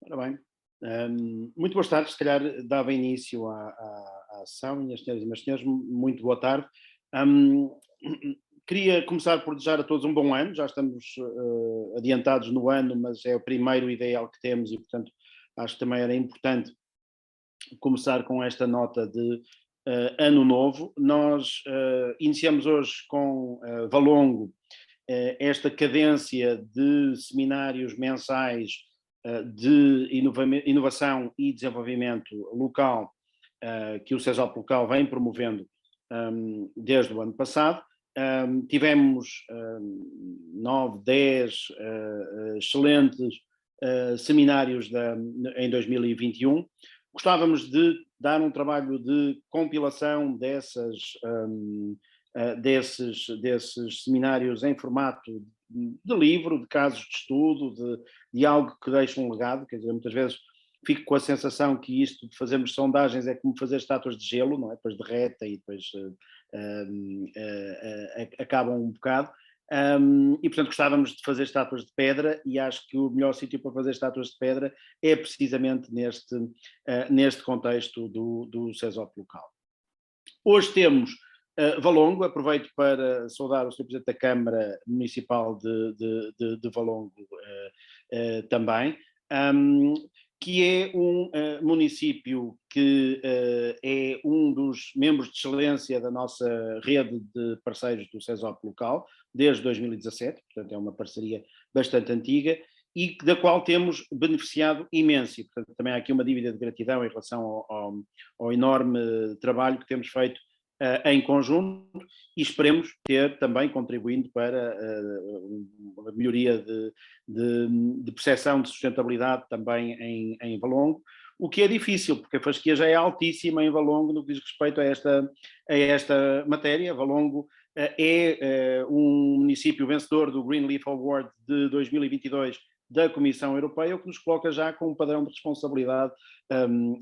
Ora bem, muito boas tardes, se calhar dava início à sessão, minhas senhoras e meus senhores, muito boa tarde. Hum, Queria começar por desejar a todos um bom ano, já estamos adiantados no ano, mas é o primeiro ideal que temos e, portanto, acho que também era importante começar com esta nota de ano novo. Nós iniciamos hoje com Valongo esta cadência de seminários mensais de inovação e desenvolvimento local que o CESOP local vem promovendo desde o ano passado. Tivemos 9, 10 excelentes seminários em 2021. Gostávamos de dar um trabalho de compilação desses seminários em formato de livro, de casos de estudo, de algo que deixe um legado. Quer dizer, muitas vezes fico com a sensação que isto de fazermos sondagens é como fazer estátuas de gelo, não é? Depois derreta e depois acabam um bocado. E portanto gostávamos de fazer estátuas de pedra, e acho que o melhor sítio para fazer estátuas de pedra é precisamente neste contexto do CESOP local. Hoje temos Valongo. Aproveito para saudar o Sr. Presidente da Câmara Municipal de Valongo também, que é um município que é um dos membros de excelência da nossa rede de parceiros do CESOP local, desde 2017, portanto é uma parceria bastante antiga, e da qual temos beneficiado imenso. E, portanto, também há aqui uma dívida de gratidão em relação ao enorme trabalho que temos feito em conjunto, e esperemos ter também contribuindo para a melhoria de percepção de sustentabilidade também em Valongo, o que é difícil, porque a fasquia já é altíssima em Valongo no que diz respeito a esta matéria. Valongo é um município vencedor do Green Leaf Award de 2022 da Comissão Europeia, o que nos coloca já com um padrão de responsabilidade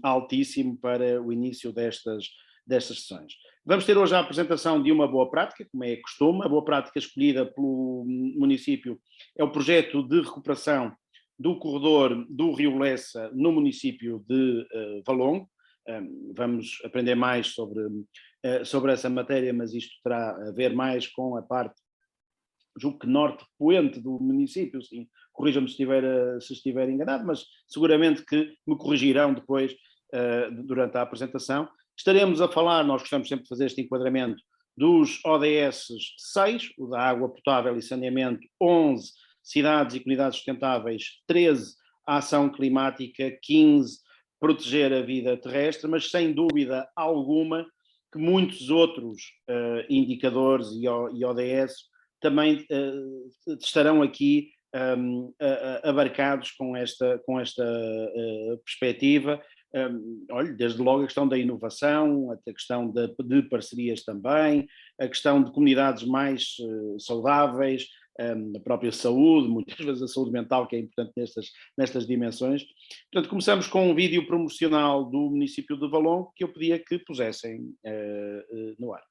altíssimo para o início destas sessões. Vamos ter hoje a apresentação de uma boa prática, como é costume. A boa prática escolhida pelo município é o projeto de recuperação do corredor do Rio Lessa no município de Valongo. Vamos aprender mais sobre essa matéria, mas isto terá a ver mais com a parte, julgo que norte poente do município, sim, corrijam-me se estiver enganado, mas seguramente que me corrigirão depois durante a apresentação. Estaremos a falar, nós gostamos sempre de fazer este enquadramento, dos ODS 6, o da água potável e saneamento, 11, cidades e comunidades sustentáveis, 13, a ação climática, 15, proteger a vida terrestre, mas sem dúvida alguma que muitos outros indicadores e ODS também estarão aqui abarcados com esta perspectiva. Olha, desde logo a questão da inovação, a questão de parcerias também, a questão de comunidades mais saudáveis, a própria saúde, muitas vezes a saúde mental, que é importante nestas dimensões. Portanto, começamos com um vídeo promocional do município de Valongo que eu pedia que pusessem no ar.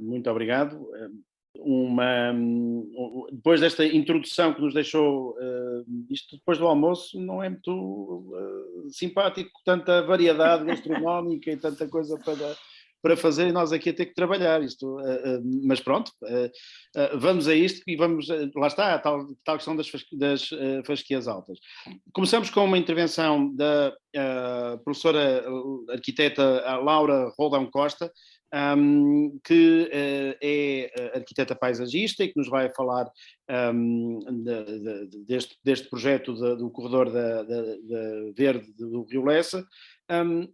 muito obrigado. Depois desta introdução que nos deixou, isto depois do almoço não é muito simpático, tanta variedade gastronómica e tanta coisa para fazer, e nós aqui a ter que trabalhar isto, mas pronto, vamos a isto e vamos, lá está, a tal questão das fasquias altas. Começamos com uma intervenção da professora arquiteta Laura Roldão Costa, que é arquiteta paisagista e que nos vai falar deste projeto do corredor verde do Rio Lessa.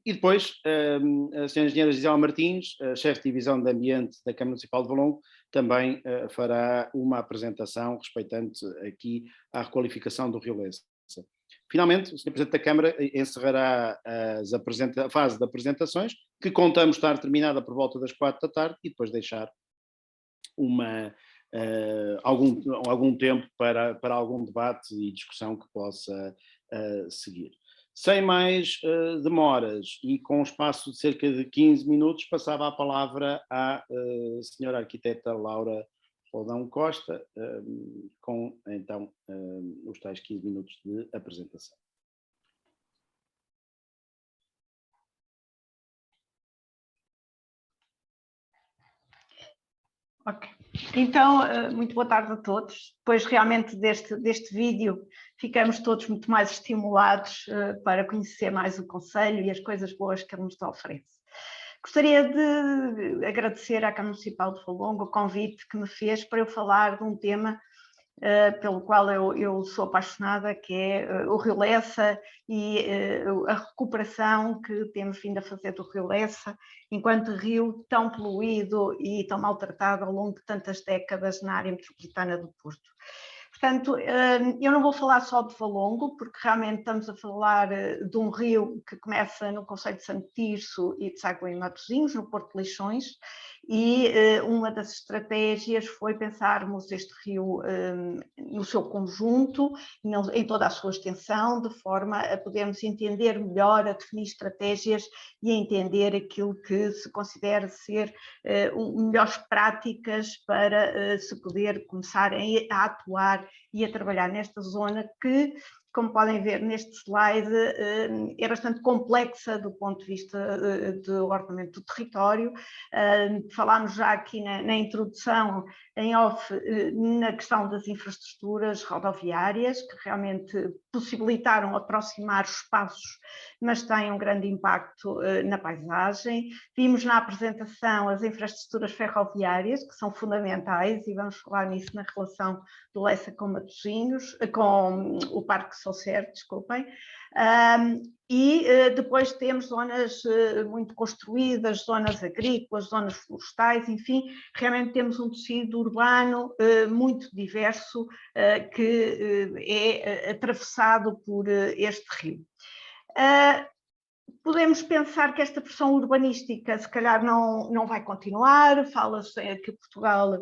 E depois a senhora engenheira Gisela Martins, chefe de divisão de ambiente da Câmara Municipal de Valongo, também fará uma apresentação respeitante aqui à requalificação do Rio Lessa. Finalmente, o Sr. Presidente da Câmara encerrará a fase de apresentações, que contamos estar terminada por volta das 4 da tarde, e depois deixar algum tempo para algum debate e discussão que possa seguir. Sem mais demoras e com um espaço de cerca de 15 minutos, passava a palavra à senhora arquiteta Laura Roldão Costa, com então os tais 15 minutos de apresentação. Ok, então muito boa tarde a todos. Depois realmente deste vídeo ficamos todos muito mais estimulados para conhecer mais o Conselho e as coisas boas que ele nos oferece. Gostaria de agradecer à Câmara Municipal de Valongo o convite que me fez para eu falar de um tema pelo qual eu sou apaixonada, que é o Rio Lessa e a recuperação que temos vindo a fazer do Rio Lessa, enquanto rio tão poluído e tão maltratado ao longo de tantas décadas na área metropolitana do Porto. Portanto, eu não vou falar só de Valongo, porque realmente estamos a falar de um rio que começa no concelho de Santo Tirso e deságua em Matosinhos, no Porto de Leixões, e uma das estratégias foi pensarmos este rio no seu conjunto, em toda a sua extensão, de forma a podermos entender melhor, a definir estratégias e a entender aquilo que se considera ser melhores práticas para se poder começar a atuar e a trabalhar nesta zona que, como podem ver neste slide, é bastante complexa do ponto de vista do ordenamento do território. Falámos já aqui na introdução, em off, na questão das infraestruturas rodoviárias, que realmente possibilitaram aproximar os espaços, mas têm um grande impacto na paisagem. Vimos na apresentação as infraestruturas ferroviárias, que são fundamentais, e vamos falar nisso na relação do Lessa com Matosinhos, com o Parque Saucer, desculpem. E depois temos zonas muito construídas, zonas agrícolas, zonas florestais, enfim, realmente temos um tecido urbano muito diverso que é atravessado por este rio. Podemos pensar que esta pressão urbanística se calhar não vai continuar, fala-se que Portugal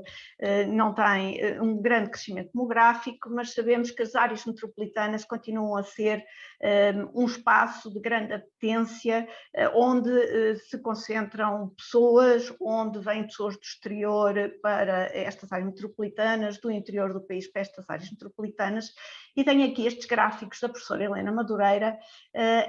não tem um grande crescimento demográfico, mas sabemos que as áreas metropolitanas continuam a ser um espaço de grande apetência, onde se concentram pessoas, onde vêm pessoas do exterior para estas áreas metropolitanas, do interior do país para estas áreas metropolitanas, e tenho aqui estes gráficos da professora Helena Madureira,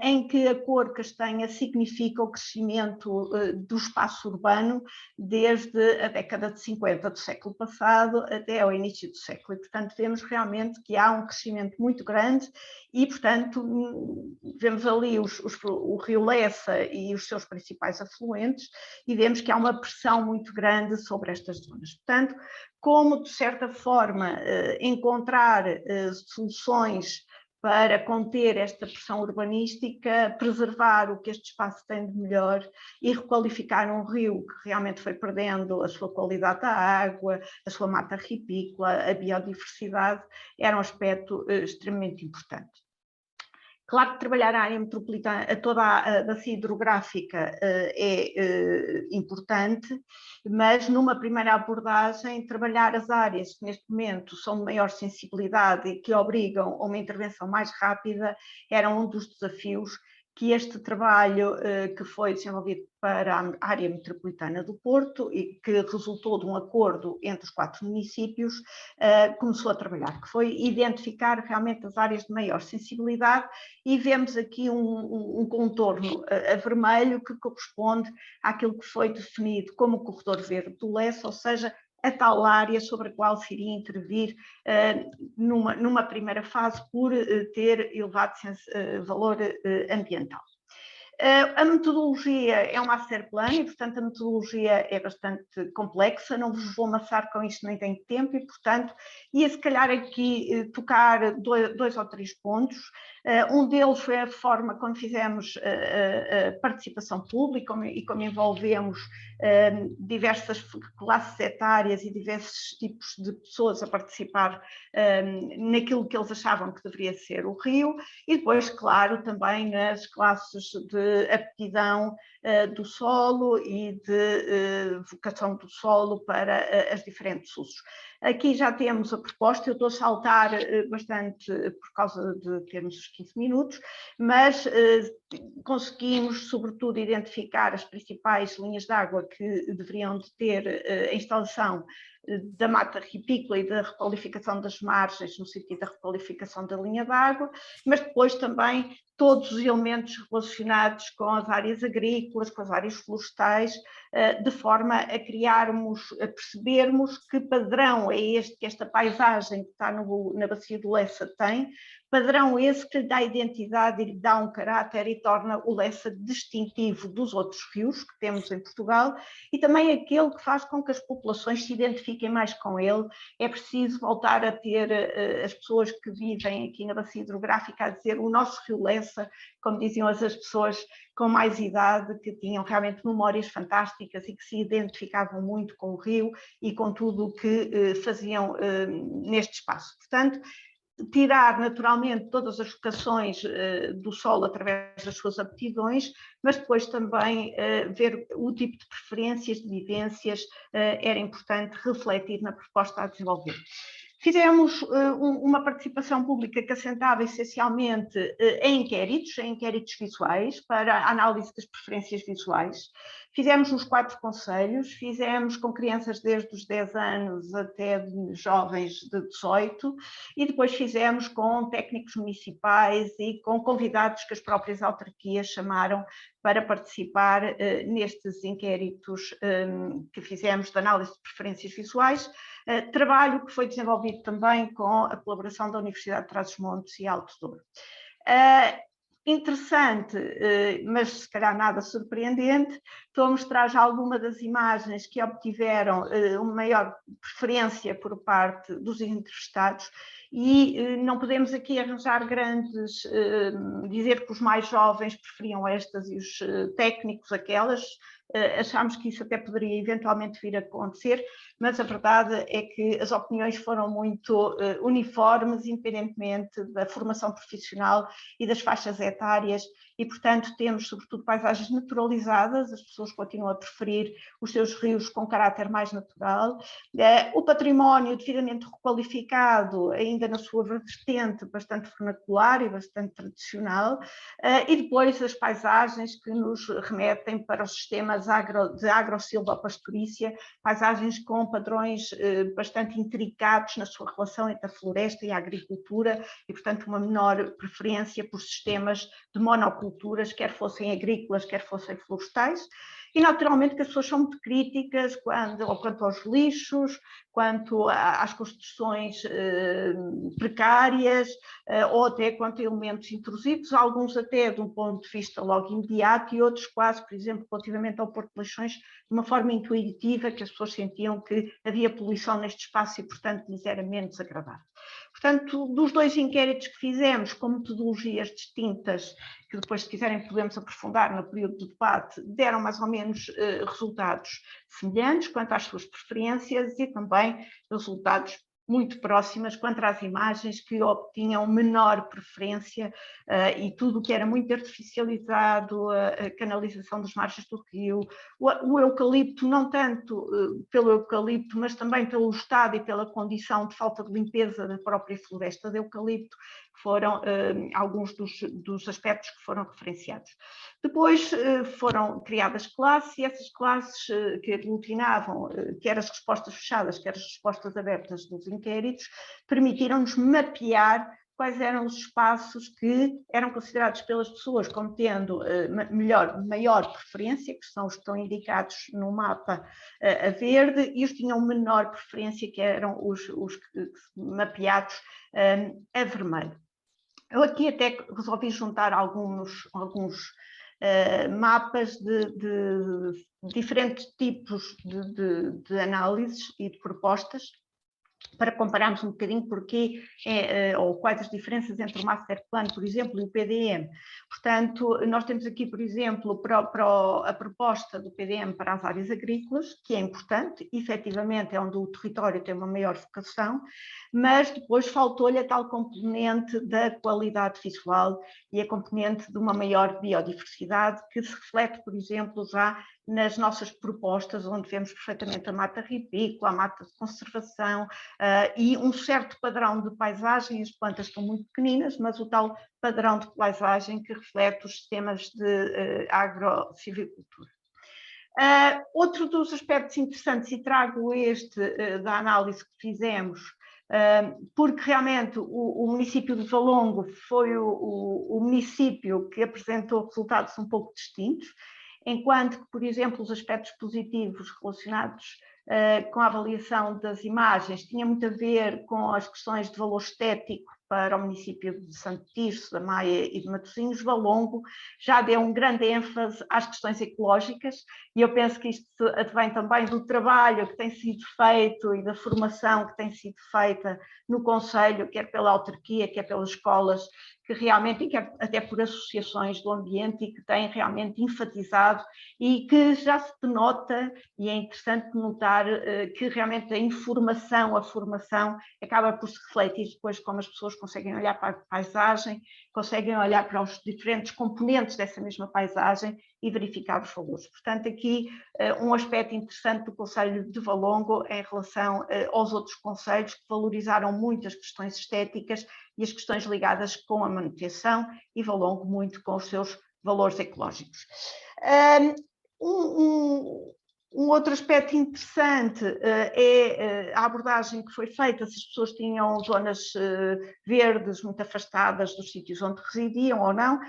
em que a cor castanha significa o crescimento do espaço urbano desde a década de 50 do século passado até ao início do século, e portanto vemos realmente que há um crescimento muito grande e portanto vemos ali o Rio Lessa e os seus principais afluentes e vemos que há uma pressão muito grande sobre estas zonas. Portanto, como de certa forma encontrar soluções para conter esta pressão urbanística, preservar o que este espaço tem de melhor e requalificar um rio que realmente foi perdendo a sua qualidade da água, a sua mata ripícola, a biodiversidade, era um aspecto extremamente importante. Claro que trabalhar a área metropolitana, toda a bacia hidrográfica é importante, mas numa primeira abordagem, trabalhar as áreas que neste momento são de maior sensibilidade e que obrigam a uma intervenção mais rápida era um dos desafios que este trabalho que foi desenvolvido para a área metropolitana do Porto e que resultou de um acordo entre os 4 municípios, começou a trabalhar, que foi identificar realmente as áreas de maior sensibilidade, e vemos aqui um contorno a vermelho que corresponde àquilo que foi definido como o corredor verde do Lessa, ou seja, a tal área sobre a qual se iria intervir numa primeira fase por ter elevado valor ambiental. A metodologia é um master plan e, portanto, a metodologia é bastante complexa, não vos vou amassar com isto, nem tenho tempo, e, portanto, ia se calhar aqui tocar 2 ou 3 pontos. Um deles foi a forma como fizemos a participação pública e como envolvemos diversas classes etárias e diversos tipos de pessoas a participar naquilo que eles achavam que deveria ser o Rio, e depois, claro, também nas classes de aptidão do solo e de vocação do solo para as diferentes usos. Aqui já temos a proposta, eu estou a saltar bastante por causa de termos os 15 minutos, mas conseguimos, sobretudo, identificar as principais linhas de água que deveriam de ter a instalação da mata ripícola e da requalificação das margens, no sentido da requalificação da linha de água, mas depois também todos os elementos relacionados com as áreas agrícolas, com as áreas florestais, de forma a criarmos, a percebermos que padrão é este que esta paisagem que está na bacia do Lessa tem, padrão esse que lhe dá identidade e lhe dá um caráter e torna o Lessa distintivo dos outros rios que temos em Portugal, e também aquele que faz com que as populações se identifiquem mais com ele. É preciso voltar a ter as pessoas que vivem aqui na bacia hidrográfica a dizer o nosso rio Lessa, como diziam as pessoas com mais idade, que tinham realmente memórias fantásticas e que se identificavam muito com o rio e com tudo o que faziam neste espaço. Portanto, tirar naturalmente todas as vocações do solo através das suas aptidões, mas depois também ver o tipo de preferências, de vivências, era importante refletir na proposta a desenvolver. Fizemos uma participação pública que assentava essencialmente em inquéritos visuais, para a análise das preferências visuais. Fizemos nos 4 concelhos, fizemos com crianças desde os 10 anos até jovens de 18, e depois fizemos com técnicos municipais e com convidados que as próprias autarquias chamaram para participar nestes inquéritos que fizemos de análise de preferências visuais, trabalho que foi desenvolvido também com a colaboração da Universidade de Trás-os-Montes e Alto Douro. Interessante, mas se calhar nada surpreendente, estou a mostrar já alguma das imagens que obtiveram uma maior preferência por parte dos entrevistados, e não podemos aqui arranjar grandes, dizer que os mais jovens preferiam estas e os técnicos aquelas. Achámos que isso até poderia eventualmente vir a acontecer, mas a verdade é que as opiniões foram muito uniformes, independentemente da formação profissional e das faixas etárias, e, portanto, temos sobretudo paisagens naturalizadas, as pessoas continuam a preferir os seus rios com caráter mais natural, o património devidamente requalificado, ainda na sua vertente bastante vernacular e bastante tradicional, e depois as paisagens que nos remetem para os sistemas de agrosilvopastorícia, paisagens com padrões bastante intrincados na sua relação entre a floresta e a agricultura, e, portanto, uma menor preferência por sistemas de monoculturas, quer fossem agrícolas, quer fossem florestais. E, naturalmente, que as pessoas são muito críticas quanto aos lixos, quanto às construções precárias, ou até quanto a elementos intrusivos, alguns até de um ponto de vista logo imediato, e outros quase, por exemplo, relativamente ao Porto de Leixões, de uma forma intuitiva, que as pessoas sentiam que havia poluição neste espaço e, portanto, lhes era menos agradável. Portanto, dos 2 inquéritos que fizemos, com metodologias distintas, que depois, se quiserem, podemos aprofundar no período de debate, deram mais ou menos resultados semelhantes quanto às suas preferências e também resultados muito próximas quanto às imagens, que obtinham menor preferência e tudo o que era muito artificializado, a canalização das margens do rio, o eucalipto, não tanto pelo eucalipto, mas também pelo estado e pela condição de falta de limpeza da própria floresta de eucalipto, foram alguns dos aspectos que foram referenciados. Depois foram criadas classes, e essas classes que aglutinavam quer as respostas fechadas, quer as respostas abertas dos inquéritos, permitiram-nos mapear quais eram os espaços que eram considerados pelas pessoas como tendo maior preferência, que são os que estão indicados no mapa a verde, e os que tinham menor preferência, que eram os mapeados a vermelho. Eu aqui até resolvi juntar alguns mapas de diferentes tipos de análises e de propostas, para compararmos um bocadinho ou quais as diferenças entre o Master Plan, por exemplo, e o PDM. Portanto, nós temos aqui, por exemplo, a proposta do PDM para as áreas agrícolas, que é importante, efetivamente é onde o território tem uma maior vocação, mas depois faltou-lhe a tal componente da qualidade visual e a componente de uma maior biodiversidade, que se reflete, por exemplo, já nas nossas propostas, onde vemos perfeitamente a mata ripícola, a mata de conservação e um certo padrão de paisagem. As plantas estão muito pequeninas, mas o tal padrão de paisagem que reflete os sistemas de agrocivicultura. Outro dos aspectos interessantes, e trago este da análise que fizemos, porque realmente o município de Valongo foi o município que apresentou resultados um pouco distintos, enquanto que, por exemplo, os aspectos positivos relacionados com a avaliação das imagens tinha muito a ver com as questões de valor estético para o município de Santo Tirso, da Maia e de Matosinhos. Valongo já deu um grande ênfase às questões ecológicas, e eu penso que isto advém também do trabalho que tem sido feito e da formação que tem sido feita no Conselho, quer pela autarquia, quer pelas escolas, que realmente, quer até por associações do ambiente, e que têm realmente enfatizado, e que já se denota, e é interessante notar que realmente a formação acaba por se refletir depois como as pessoas conseguem olhar para a paisagem, conseguem olhar para os diferentes componentes dessa mesma paisagem e verificar os valores. Portanto, aqui um aspecto interessante do Conselho de Valongo em relação aos outros concelhos, que valorizaram muito as questões estéticas e as questões ligadas com a manutenção, e Valongo muito com os seus valores ecológicos. Um outro aspecto interessante é a abordagem que foi feita, se as pessoas tinham zonas verdes muito afastadas dos sítios onde residiam ou não,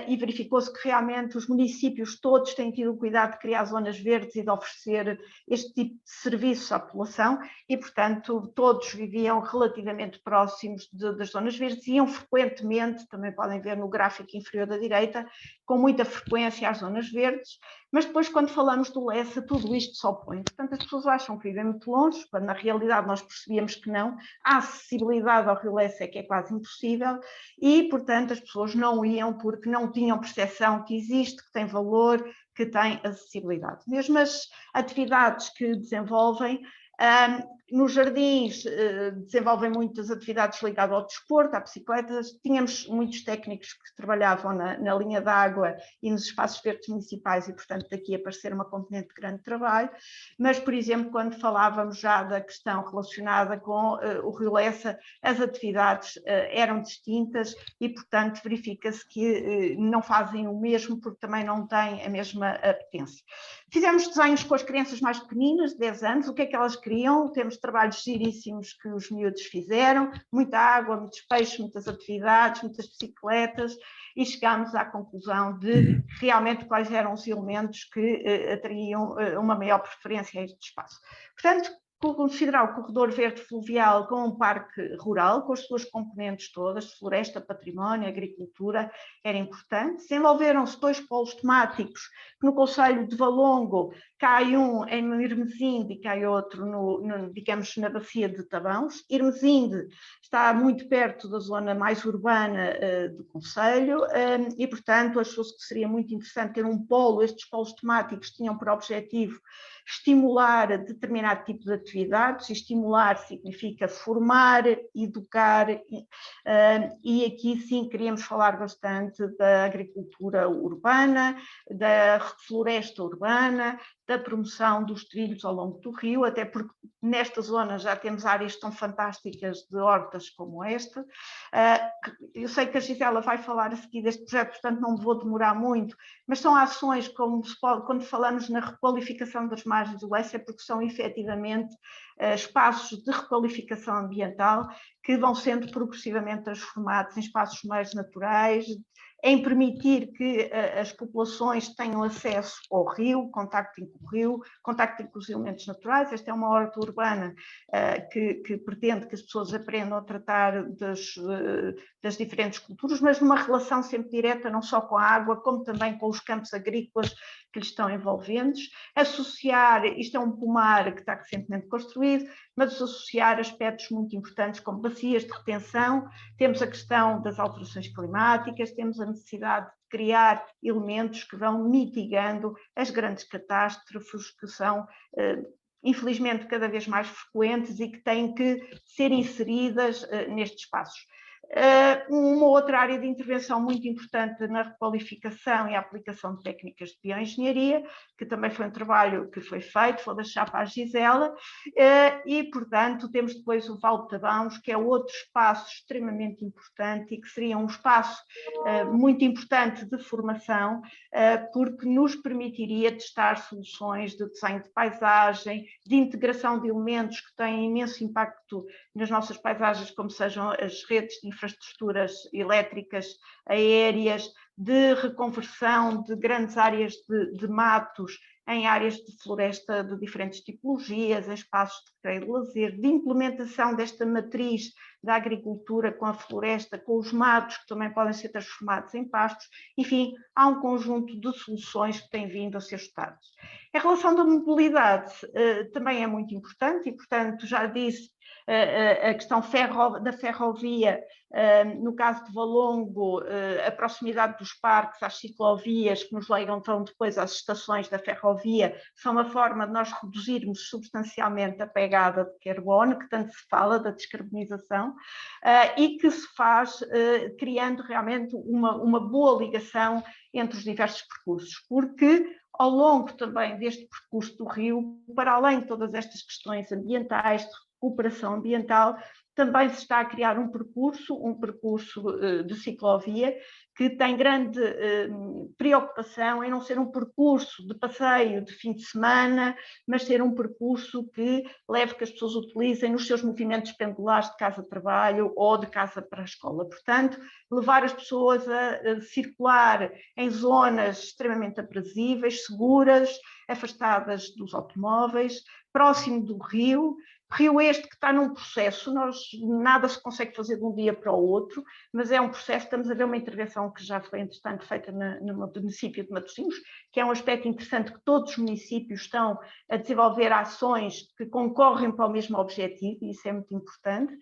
e verificou-se que realmente os municípios todos têm tido o cuidado de criar zonas verdes e de oferecer este tipo de serviço à população, e, portanto, todos viviam relativamente próximos das zonas verdes, e iam frequentemente, também podem ver no gráfico inferior da direita, com muita frequência às zonas verdes. Mas depois, quando falamos do Lessa, tudo isto se opõe. Portanto, as pessoas acham que vivem muito longe, quando na realidade nós percebíamos que não. A acessibilidade ao Rio Lessa é que é quase impossível, e, portanto, as pessoas não iam porque não tinham percepção que existe, que tem valor, que tem acessibilidade. Mesmo as atividades que desenvolvem, nos jardins desenvolvem muitas atividades ligadas ao desporto, à bicicleta. Tínhamos muitos técnicos que trabalhavam na linha d'água e nos espaços verdes municipais, e, portanto, daqui aparecer uma componente de grande trabalho. Mas, por exemplo, quando falávamos já da questão relacionada com o Rio Lessa, as atividades eram distintas, e, portanto, verifica-se que não fazem o mesmo, porque também não têm a mesma potência. Fizemos desenhos com as crianças mais pequeninas, de 10 anos, o que é que elas queriam? Temos trabalhos giríssimos que os miúdos fizeram, muita água, muitos peixes, muitas atividades, muitas bicicletas, e chegámos à conclusão de realmente quais eram os elementos que atraiam uma maior preferência a este espaço. Portanto, considerar o corredor verde fluvial como um parque rural, com as suas componentes todas, floresta, património, agricultura, era importante. Desenvolveram-se 2 polos temáticos, que no Conselho de Valongo cai um em Irmesinde e cai outro, digamos, na bacia de Tabãos. Irmesinde está muito perto da zona mais urbana do concelho e, portanto, achou-se que seria muito interessante ter um polo. Estes polos temáticos tinham por objetivo estimular determinado tipo de atividades. Estimular significa formar, educar, e aqui sim queríamos falar bastante da agricultura urbana, da floresta urbana, da promoção dos trilhos ao longo do rio, até porque nesta zona já temos áreas tão fantásticas de hortas como esta. Eu sei que a Gisela vai falar a seguir deste projeto, portanto não me vou demorar muito, mas são ações, como se pode, quando falamos na requalificação das margens do Lessa, porque são efetivamente espaços de requalificação ambiental que vão sendo progressivamente transformados em espaços mais naturais, em permitir que as populações tenham acesso ao rio, contactem com o rio, contactem com os elementos naturais. Esta é uma horta urbana que pretende que as pessoas aprendam a tratar das diferentes culturas, mas numa relação sempre direta, não só com a água, como também com os campos agrícolas que lhes estão envolventes. Associar, isto é um pomar que está recentemente construído, mas associar aspectos muito importantes como bacias de retenção. Temos a questão das alterações climáticas, temos a necessidade de criar elementos que vão mitigando as grandes catástrofes que são, infelizmente, cada vez mais frequentes e que têm que ser inseridas nestes espaços. Uma outra área de intervenção muito importante na requalificação e a aplicação de técnicas de bioengenharia, que também foi um trabalho que foi feito, vou deixar para a Gisela, e, portanto, temos depois o Vale de Tabãos, que é outro espaço extremamente importante e que seria um espaço muito importante de formação, porque nos permitiria testar soluções de desenho de paisagem, de integração de elementos que têm imenso impacto nas nossas paisagens, como sejam as redes de infraestruturas elétricas, aéreas, de reconversão de grandes áreas de matos em áreas de floresta de diferentes tipologias, em espaços de recreio e de lazer, de implementação desta matriz da agricultura com a floresta, com os matos que também podem ser transformados em pastos. Enfim, há um conjunto de soluções que têm vindo a ser estudadas. Em relação da mobilidade, também é muito importante e, portanto, já disse, a questão da ferrovia, no caso de Valongo, a proximidade dos parques às ciclovias que nos ligam então depois às estações da ferrovia, são uma forma de nós reduzirmos substancialmente a pegada de carbono, que tanto se fala da descarbonização, e que se faz criando realmente uma boa ligação entre os diversos percursos, porque ao longo também deste percurso do rio, para além de todas estas questões ambientais, de recuperação ambiental, também se está a criar um percurso de ciclovia que tem grande preocupação em não ser um percurso de passeio de fim de semana, mas ser um percurso que leve que as pessoas utilizem nos seus movimentos pendulares de casa a trabalho ou de casa para a escola. Portanto, levar as pessoas a circular em zonas extremamente aprazíveis, seguras, afastadas dos automóveis, próximo do rio. Rio este que está num processo, nada se consegue fazer de um dia para o outro, mas é um processo. Estamos a ver uma intervenção que já foi, entretanto, feita no município de Matosinhos, que é um aspecto interessante, que todos os municípios estão a desenvolver ações que concorrem para o mesmo objetivo, e isso é muito importante,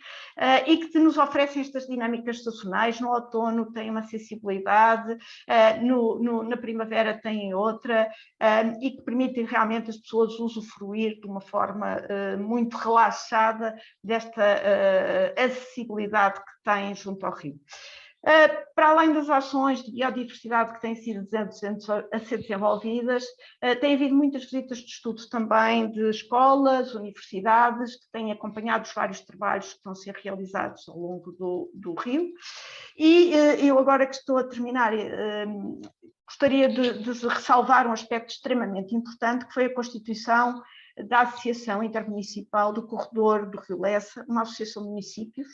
e que nos oferecem estas dinâmicas estacionais. No outono tem uma sensibilidade, na primavera tem outra, e que permitem realmente as pessoas usufruir de uma forma muito relaxada desta acessibilidade que têm junto ao rio. Para além das ações de biodiversidade que têm sido a ser desenvolvidas, tem havido muitas visitas de estudo também de escolas, universidades, que têm acompanhado os vários trabalhos que estão a ser realizados ao longo do rio. E eu agora que estou a terminar, gostaria de ressalvar um aspecto extremamente importante, que foi a constituição da Associação Intermunicipal do Corredor do Rio Lessa, uma associação de municípios,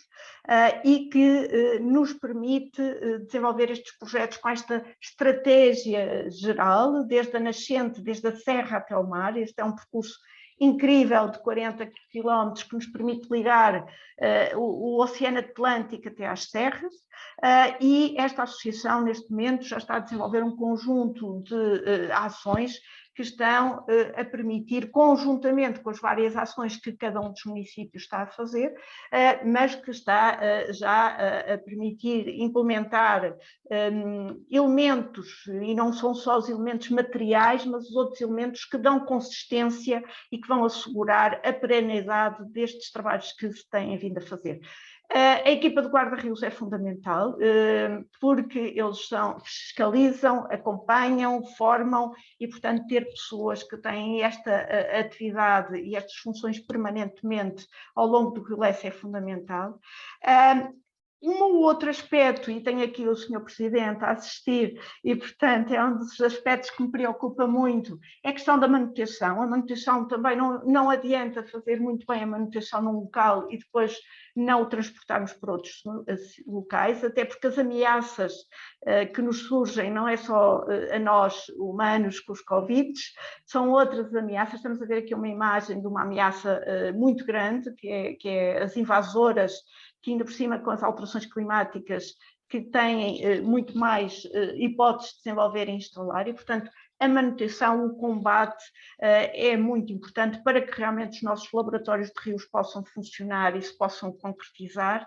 e que nos permite desenvolver estes projetos com esta estratégia geral, desde a nascente, desde a serra até o mar. Este é um percurso incrível de 40 quilómetros que nos permite ligar o Oceano Atlântico até às serras, e esta associação neste momento já está a desenvolver um conjunto de ações que estão a permitir, conjuntamente com as várias ações que cada um dos municípios está a fazer, mas que está já a permitir implementar elementos, e não são só os elementos materiais, mas os outros elementos que dão consistência e que vão assegurar a perenidade destes trabalhos que se têm vindo a fazer. A equipa de guarda-rios é fundamental, porque eles fiscalizam, acompanham, formam e, portanto, ter pessoas que têm esta atividade e estas funções permanentemente ao longo do Rio Lessa é fundamental. Um outro aspecto, e tenho aqui o Sr. Presidente a assistir, e portanto é um dos aspectos que me preocupa muito, é a questão da manutenção. A manutenção também não adianta fazer muito bem a manutenção num local e depois não o transportarmos para outros locais, até porque as ameaças que nos surgem não é só a nós humanos com os Covids, são outras ameaças. Estamos a ver aqui uma imagem de uma ameaça muito grande, que é as invasoras, que ainda por cima com as alterações climáticas que têm muito mais hipóteses de desenvolver e instalar e, portanto, a manutenção, o combate é muito importante para que realmente os nossos laboratórios de rios possam funcionar e se possam concretizar.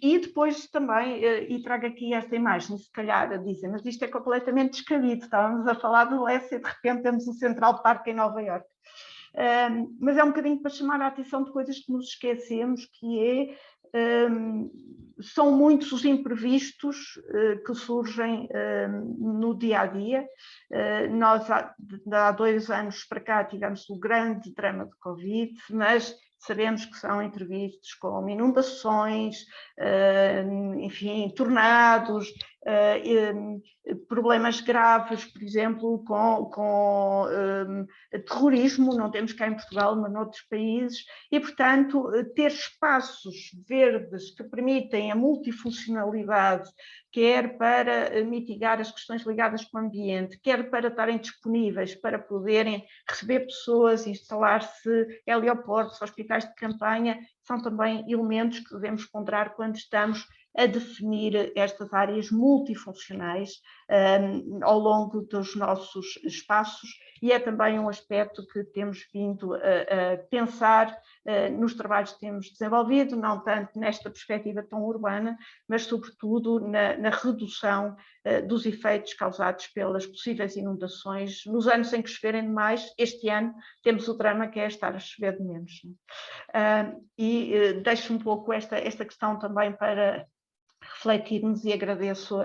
E depois também, e trago aqui esta imagem, se calhar a dizer, mas isto é completamente descabido, estávamos a falar do Lessa e de repente temos o Central Park em Nova Iorque. Mas é um bocadinho para chamar a atenção de coisas que nos esquecemos, que são muitos os imprevistos que surgem no dia a dia. Nós há 2 anos para cá tivemos o grande drama de Covid, mas sabemos que são imprevistos como inundações, enfim, tornados, problemas graves, por exemplo, com terrorismo, não temos cá em Portugal, mas noutros países, e, portanto, ter espaços verdes que permitem a multifuncionalidade, quer para mitigar as questões ligadas com o ambiente, quer para estarem disponíveis para poderem receber pessoas, instalar-se helioportos, hospitais de campanha, são também elementos que devemos ponderar quando estamos a definir estas áreas multifuncionais ao longo dos nossos espaços, e é também um aspecto que temos vindo a pensar nos trabalhos que temos desenvolvido, não tanto nesta perspectiva tão urbana, mas sobretudo na redução dos efeitos causados pelas possíveis inundações nos anos em que choverem demais. Este ano temos o drama que é estar a chover de menos. E deixo um pouco esta questão também para refletirmos, e agradeço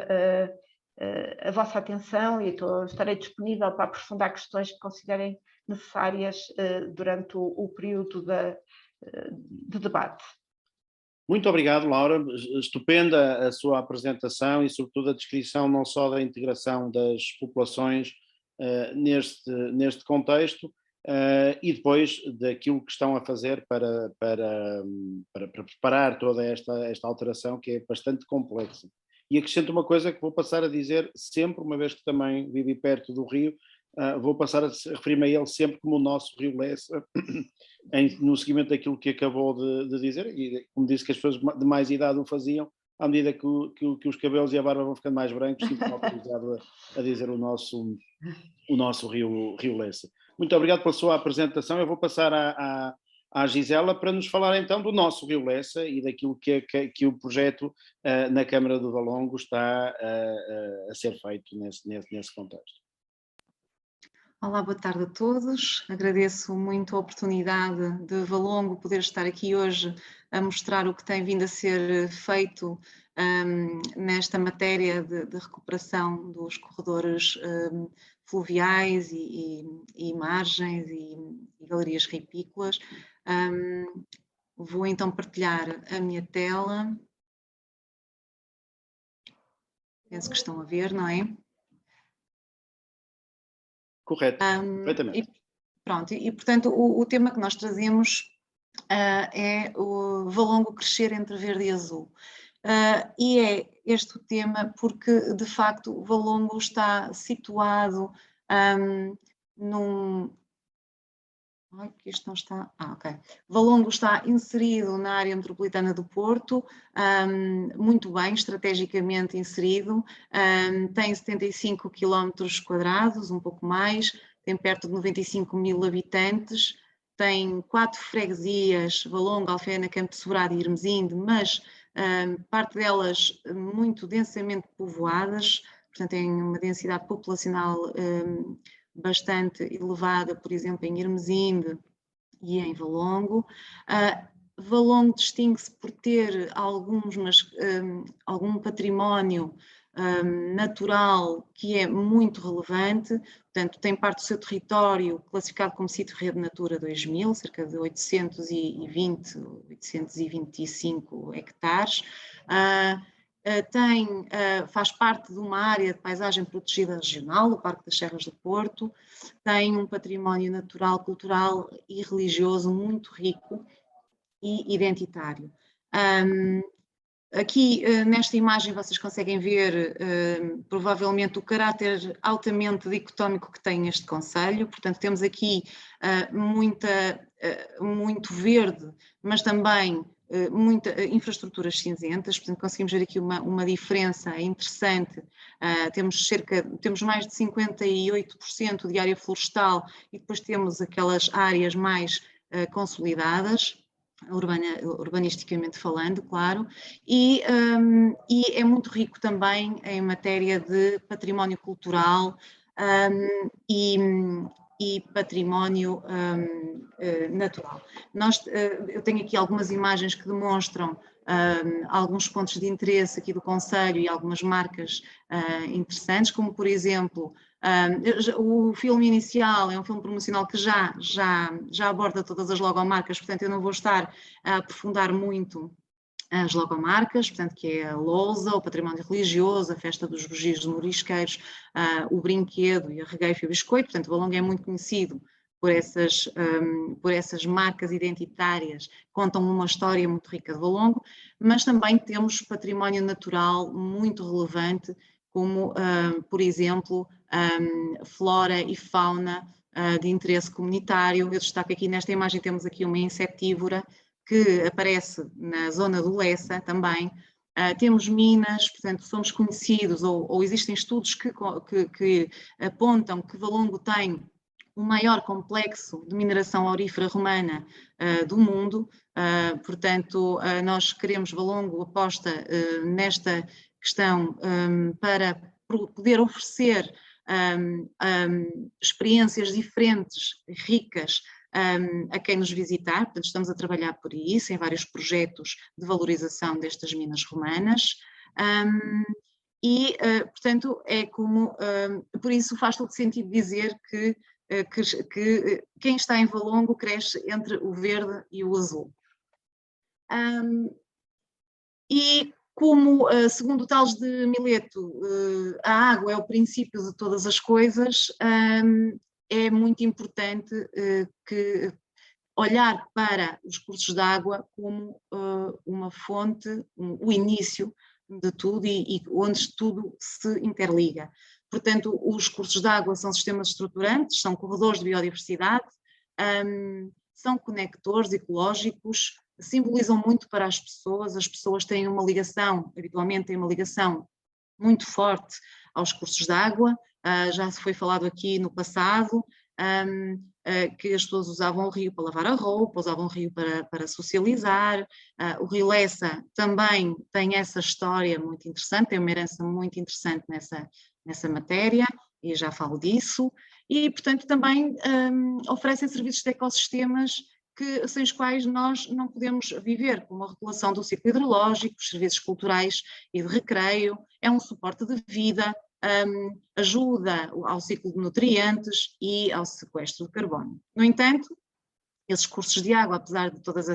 a vossa atenção e estarei disponível para aprofundar questões que considerem necessárias durante o período de debate. Muito obrigado, Laura. Estupenda a sua apresentação e, sobretudo, a descrição não só da integração das populações neste contexto, e depois daquilo que estão a fazer para preparar toda esta alteração, que é bastante complexa. E acrescento uma coisa que vou passar a dizer sempre, uma vez que também vivi perto do rio, vou passar a referir-me a ele sempre como o nosso Rio Lessa, no seguimento daquilo que acabou de dizer, e como disse que as pessoas de mais idade o faziam, à medida que os cabelos e a barba vão ficando mais brancos, sinto-me autorizado a dizer o nosso Rio Lessa. Muito obrigado pela sua apresentação. Eu vou passar à Gisela para nos falar então do nosso Rio Lessa e daquilo que o projeto na Câmara do Valongo está a ser feito nesse contexto. Olá, boa tarde a todos. Agradeço muito a oportunidade de Valongo poder estar aqui hoje a mostrar o que tem vindo a ser feito nesta matéria de recuperação dos corredores fluviais e margens e galerias ripícolas. Vou então partilhar a minha tela. Penso que estão a ver, não é? Correto, perfeitamente. Portanto, o tema que nós trazemos é o Valongo crescer entre verde e azul. E é este o tema porque, de facto, o Valongo está situado num... Ai, que isto não está... ok. Valongo está inserido na área metropolitana do Porto, muito bem, estrategicamente inserido, tem 75 km², um pouco mais, tem perto de 95 mil habitantes, tem 4 freguesias, Valongo, Alfena, Campo de Sobrado e Irmesinde, mas parte delas muito densamente povoadas, portanto tem uma densidade populacional bastante elevada, por exemplo, em Irmesinde e em Valongo. Valongo distingue-se por ter algum património natural que é muito relevante, portanto tem parte do seu território classificado como sítio rede Natura 2000, cerca de 825 hectares, faz parte de uma área de paisagem protegida regional, o Parque das Serras do Porto, tem um património natural, cultural e religioso muito rico e identitário. Aqui nesta imagem vocês conseguem ver provavelmente o caráter altamente dicotómico que tem este concelho, portanto temos aqui muito verde, mas também muitas infraestruturas cinzentas, portanto conseguimos ver aqui uma diferença interessante. Temos mais de 58% de área florestal e depois temos aquelas áreas mais consolidadas, urbanisticamente falando, claro, e é muito rico também em matéria de património cultural e património natural. Eu tenho aqui algumas imagens que demonstram alguns pontos de interesse aqui do concelho e algumas marcas interessantes, como por exemplo o filme inicial é um filme promocional que já aborda todas as logomarcas, portanto eu não vou estar a aprofundar muito as logomarcas, portanto que é a lousa, o património religioso, a festa dos bugios morisqueiros, o brinquedo e a regueifa e o biscoito, portanto o Valongo é muito conhecido por essas marcas identitárias, contam uma história muito rica de Valongo, mas também temos património natural muito relevante, como, por exemplo, flora e fauna de interesse comunitário. Eu destaco aqui nesta imagem, temos aqui uma insetívora que aparece na zona do Lessa também. Temos minas, portanto somos conhecidos, ou existem estudos que apontam que Valongo tem o maior complexo de mineração aurífera romana do mundo, portanto nós queremos, Valongo aposta nesta questão para poder oferecer experiências diferentes, ricas, a quem nos visitar, portanto estamos a trabalhar por isso, em vários projetos de valorização destas minas romanas, portanto é como, por isso faz todo sentido dizer que quem está em Valongo cresce entre o verde e o azul. E como, segundo Tales de Mileto, a água é o princípio de todas as coisas, é muito importante olhar para os cursos de água como uma fonte, o início de tudo e onde tudo se interliga. Portanto, os cursos de água são sistemas estruturantes, são corredores de biodiversidade, são conectores ecológicos, simbolizam muito para as pessoas têm uma ligação, habitualmente têm uma ligação muito forte aos cursos de água, já se foi falado aqui no passado, que as pessoas usavam o rio para lavar a roupa, usavam o rio para socializar, o rio Lessa também tem essa história muito interessante, tem uma herança muito interessante nessa matéria, e já falo disso, e portanto também oferecem serviços de ecossistemas sem os quais nós não podemos viver, como a regulação do ciclo hidrológico, os serviços culturais e de recreio, é um suporte de vida, ajuda ao ciclo de nutrientes e ao sequestro de carbono. No entanto, esses cursos de água, apesar de todos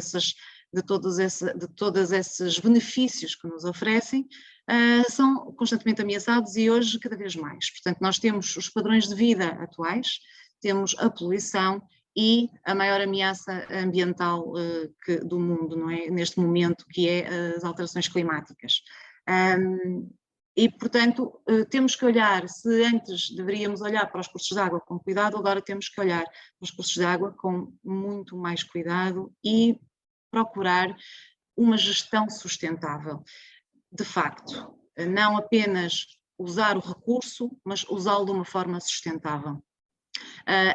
esses benefícios que nos oferecem, são constantemente ameaçados e hoje cada vez mais. Portanto, nós temos os padrões de vida atuais, temos a poluição e a maior ameaça ambiental do mundo, não é? Neste momento, que é as alterações climáticas. E, portanto, temos que olhar, se antes deveríamos olhar para os cursos de água com cuidado, agora temos que olhar para os cursos de água com muito mais cuidado e procurar uma gestão sustentável. De facto, não apenas usar o recurso, mas usá-lo de uma forma sustentável.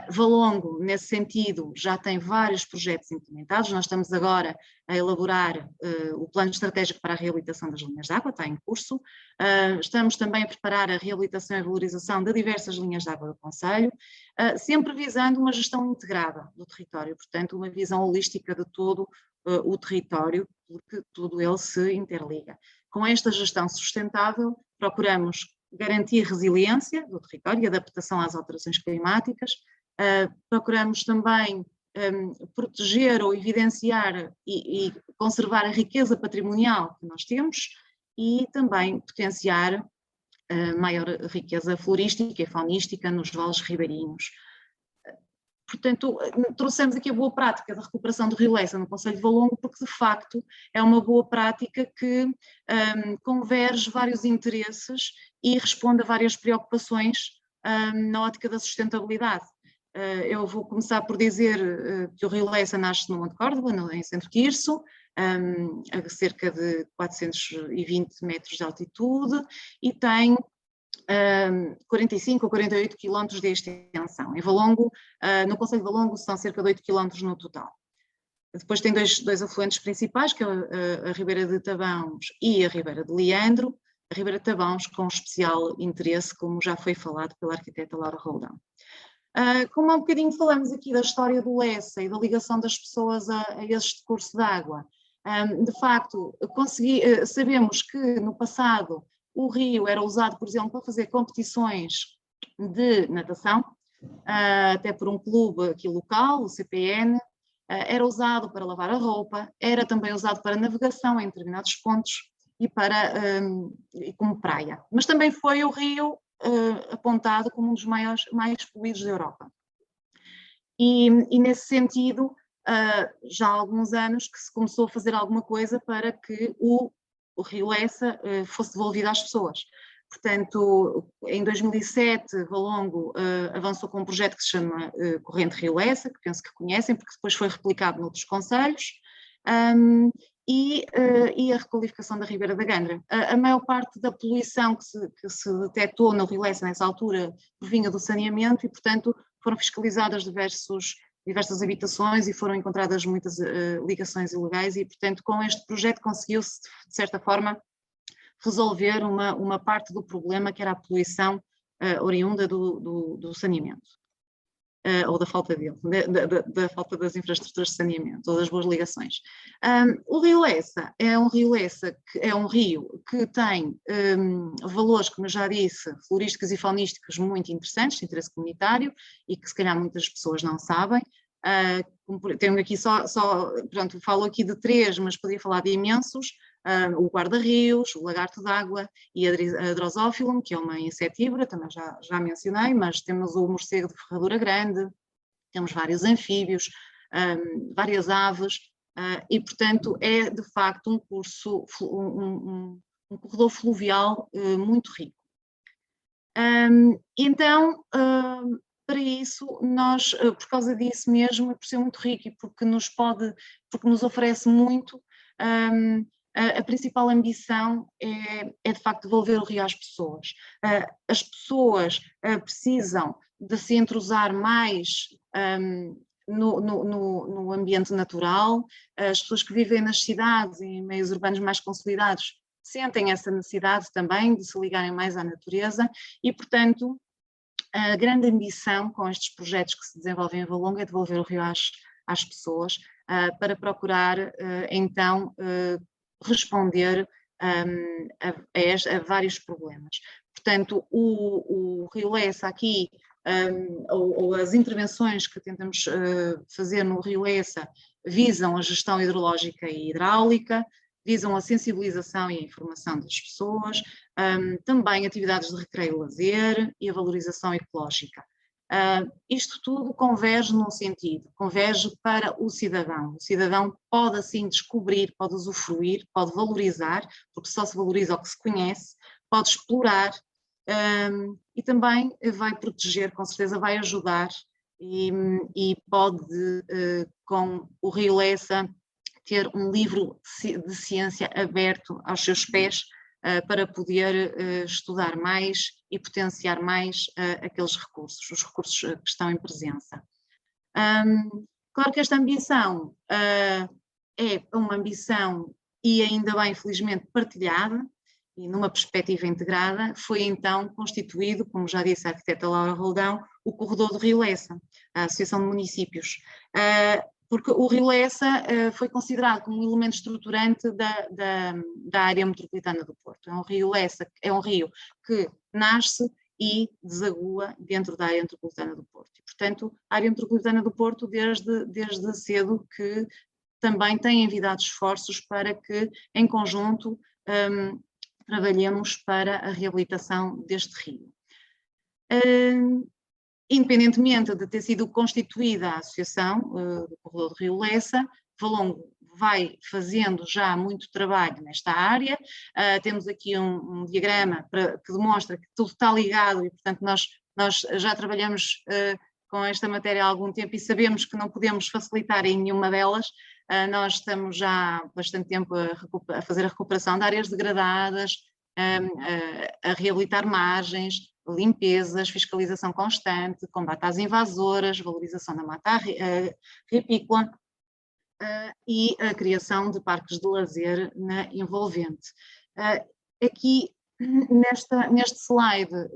Valongo, nesse sentido, já tem vários projetos implementados. Nós estamos agora a elaborar o plano estratégico para a reabilitação das linhas de água, está em curso. Estamos também a preparar a reabilitação e valorização de diversas linhas de água do concelho, sempre visando uma gestão integrada do território, portanto, uma visão holística de todo o território, porque tudo ele se interliga. Com esta gestão sustentável, procuramos garantir resiliência do território e adaptação às alterações climáticas. Procuramos também proteger ou evidenciar e conservar a riqueza patrimonial que nós temos e também potenciar maior riqueza florística e faunística nos vales ribeirinhos. Portanto, trouxemos aqui a boa prática da recuperação do Rio Lessa no concelho de Valongo, porque de facto é uma boa prática que converge vários interesses e responde a várias preocupações na ótica da sustentabilidade. Eu vou começar por dizer que o Rio Lessa nasce no Monte Córdoba, em Centro Tirso, a cerca de 420 metros de altitude, e tem 45 ou 48 quilómetros de extensão. Em Valongo, no concelho de Valongo, são cerca de 8 quilómetros no total. Depois tem dois afluentes principais, que é a Ribeira de Tabãos e a Ribeira de Leandro. A Ribeira de Tabãos com especial interesse, como já foi falado pela arquiteta Laura Roldão. Como há um bocadinho falamos aqui da história do Lessa e da ligação das pessoas a este curso de água, de facto, sabemos que no passado o rio era usado, por exemplo, para fazer competições de natação, até por um clube aqui local, o CPN, era usado para lavar a roupa, era também usado para navegação em determinados pontos e como praia. Mas também foi o rio apontado como um dos mais poluídos da Europa. E nesse sentido, já há alguns anos que se começou a fazer alguma coisa para que o Rio Lessa fosse devolvido às pessoas. Portanto, em 2007, Valongo avançou com um projeto que se chama Corrente Rio Lessa, que penso que conhecem, porque depois foi replicado noutros concelhos, e a requalificação da Ribeira da Gandra. A maior parte da poluição que se detectou no Rio Lessa nessa altura provinha do saneamento e, portanto, foram fiscalizadas diversas habitações e foram encontradas muitas ligações ilegais e, portanto, com este projeto conseguiu-se, de certa forma, resolver uma parte do problema que era a poluição oriunda do saneamento. Ou da falta dele, da falta das infraestruturas de saneamento, ou das boas ligações. O Rio Lessa é um rio que tem valores, como eu já disse, florísticos e faunísticos muito interessantes, de interesse comunitário, e que se calhar muitas pessoas não sabem. Tenho aqui pronto, falo aqui de 3, mas podia falar de imensos. O guarda-rios, o lagarto d'água e a Drosophilum, que é uma insetívora, também já mencionei, mas temos o morcego de ferradura grande, temos vários anfíbios, várias aves, e portanto é de facto um corredor fluvial muito rico. Então, para isso, nós, por causa disso mesmo, por ser muito rico e porque nos oferece muito, a principal ambição é de facto devolver o rio às pessoas. As pessoas precisam de se entrosar mais no ambiente natural, as pessoas que vivem nas cidades e em meios urbanos mais consolidados sentem essa necessidade também de se ligarem mais à natureza e, portanto, a grande ambição com estes projetos que se desenvolvem em Valongo é devolver o rio às pessoas para procurar, então, responder a vários problemas. Portanto, o Rio Lessa aqui, ou as intervenções que tentamos fazer no Rio Lessa visam a gestão hidrológica e hidráulica, visam a sensibilização e a informação das pessoas, também atividades de recreio e lazer e a valorização ecológica. Isto tudo converge num sentido, converge para o cidadão. O cidadão pode assim descobrir, pode usufruir, pode valorizar, porque só se valoriza o que se conhece, pode explorar e também vai proteger, com certeza vai ajudar e pode, com o Rio Lessa, ter um livro de ciência aberto aos seus pés para poder estudar mais e potenciar mais aqueles recursos, os recursos que estão em presença. Claro que esta ambição é uma ambição e ainda bem, felizmente, partilhada e numa perspectiva integrada. Foi então constituído, como já disse a arquiteta Laura Roldão, o Corredor do Rio Lessa, a Associação de Municípios, porque o Rio Lessa foi considerado como um elemento estruturante da área metropolitana do Porto. É um rio Lessa, é um rio que nasce e desagua dentro da área metropolitana do Porto. E, portanto, a área metropolitana do Porto, desde cedo, que também tem envidado esforços para que, em conjunto, trabalhemos para a reabilitação deste rio. Independentemente de ter sido constituída a associação do Corredor do Rio Lessa, Valongo vai fazendo já muito trabalho nesta área. Temos aqui um diagrama que demonstra que tudo está ligado e, portanto, nós já trabalhamos com esta matéria há algum tempo e sabemos que não podemos facilitar em nenhuma delas. Nós estamos já há bastante tempo a fazer a recuperação de áreas degradadas, a reabilitar margens, limpezas, fiscalização constante, combate às invasoras, valorização da mata ripícola e a criação de parques de lazer na envolvente. Aqui, neste slide,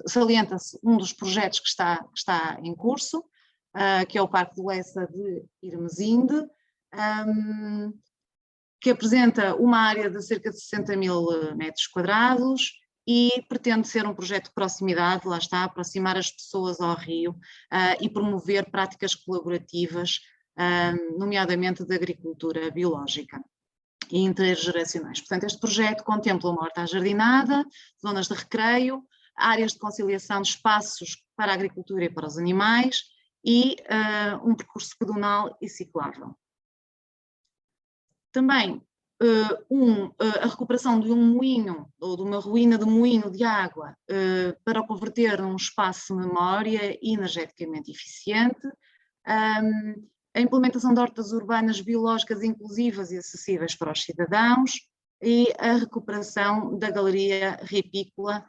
salienta-se um dos projetos que está em curso, que é o Parque de Lessa de Irmesinde, que apresenta uma área de cerca de 60 mil metros quadrados e pretende ser um projeto de proximidade, lá está, aproximar as pessoas ao rio e promover práticas colaborativas, nomeadamente de agricultura biológica e intergeracionais. Portanto, este projeto contempla uma horta ajardinada, zonas de recreio, áreas de conciliação de espaços para a agricultura e para os animais e um percurso pedonal e ciclável. Também a recuperação de um moinho ou de uma ruína de moinho de água para o converter num espaço de memória energeticamente eficiente, a implementação de hortas urbanas biológicas inclusivas e acessíveis para os cidadãos e a recuperação da galeria ripícola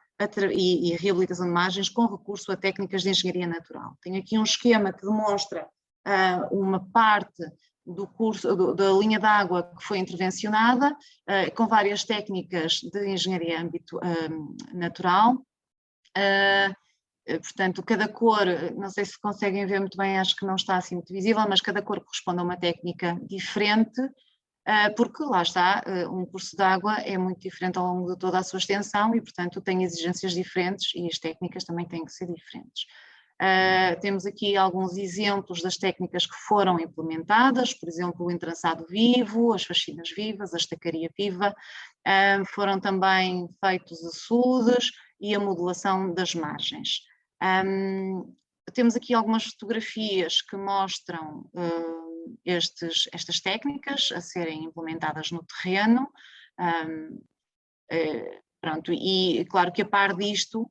e reabilitação de margens com recurso a técnicas de engenharia natural. Tenho aqui um esquema que demonstra uma parte do curso, da linha d'água que foi intervencionada, com várias técnicas de engenharia natural. Portanto, cada cor, não sei se conseguem ver muito bem, acho que não está assim muito visível, mas cada cor corresponde a uma técnica diferente, porque lá está, um curso de água é muito diferente ao longo de toda a sua extensão e, portanto, tem exigências diferentes e as técnicas também têm que ser diferentes. Temos aqui alguns exemplos das técnicas que foram implementadas, por exemplo, o entrançado vivo, as faxinas vivas, a estacaria viva, foram também feitos açudes e a modulação das margens. Temos aqui algumas fotografias que mostram estas técnicas a serem implementadas no terreno, pronto, e claro que a par disto,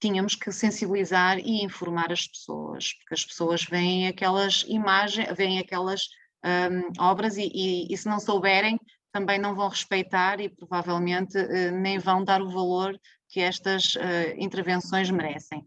tínhamos que sensibilizar e informar as pessoas, porque as pessoas veem aquelas imagens, veem aquelas obras e se não souberem também não vão respeitar e provavelmente nem vão dar o valor que estas intervenções merecem.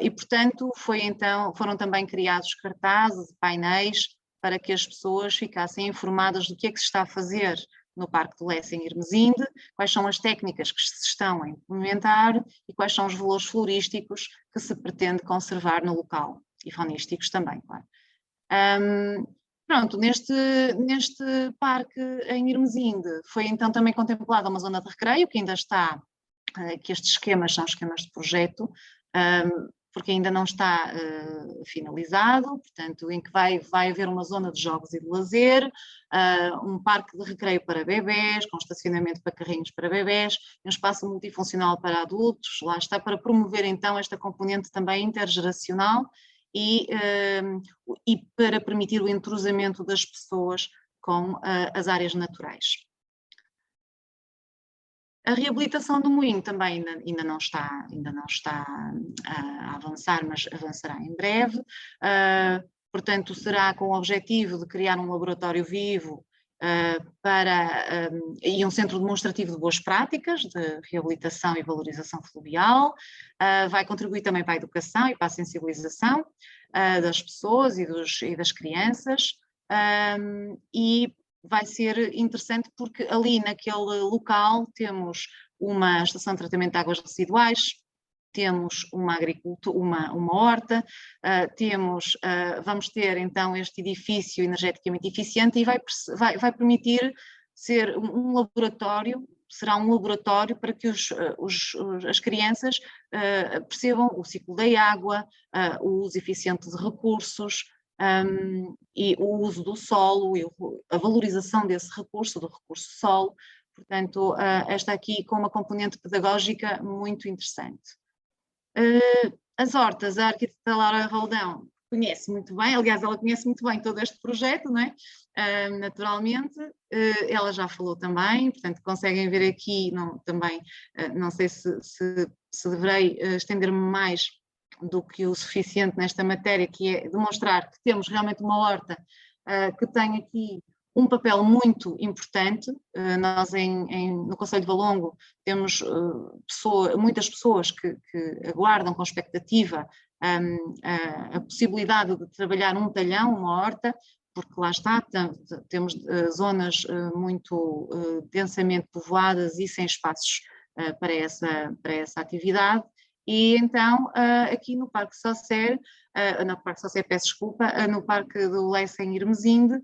E portanto foram também criados cartazes, painéis para que as pessoas ficassem informadas do que é que se está a fazer no Parque de Lessa em Irmesinde, quais são as técnicas que se estão a implementar e quais são os valores florísticos que se pretende conservar no local, e faunísticos também, claro. Pronto, neste parque em Irmesinde foi então também contemplada uma zona de recreio, que ainda está, que estes esquemas são esquemas de projeto, porque ainda não está finalizado, portanto, em que vai haver uma zona de jogos e de lazer, um parque de recreio para bebés, com estacionamento para carrinhos para bebés, um espaço multifuncional para adultos, lá está, para promover então esta componente também intergeracional e para permitir o entrosamento das pessoas com as áreas naturais. A reabilitação do moinho também ainda não está a avançar, mas avançará em breve. Portanto, será com o objetivo de criar um laboratório vivo e um centro demonstrativo de boas práticas, de reabilitação e valorização fluvial, vai contribuir também para a educação e para a sensibilização das pessoas e das crianças, e vai ser interessante porque ali naquele local temos uma estação de tratamento de águas residuais, temos uma agricultura, uma horta, vamos ter então este edifício energeticamente eficiente e vai permitir ser um laboratório, será um laboratório para que as crianças percebam o ciclo da água, o uso eficiente de recursos, e o uso do solo e a valorização desse recurso, do recurso solo. Portanto, esta aqui com uma componente pedagógica muito interessante. As hortas, a arquiteta Laura Roldão conhece muito bem, aliás, ela conhece muito bem todo este projeto, não é? Naturalmente, ela já falou também, portanto, conseguem ver aqui, também, não sei se deverei estender-me mais do que o suficiente nesta matéria, que é demonstrar que temos realmente uma horta que tem aqui um papel muito importante. Nós no Concelho de Valongo temos muitas pessoas que aguardam com expectativa a possibilidade de trabalhar um talhão, uma horta, porque lá está, temos zonas muito densamente povoadas e sem espaços para essa atividade. E então, aqui no Parque Sosser, peço desculpa, no Parque do Leça em Irmesinde,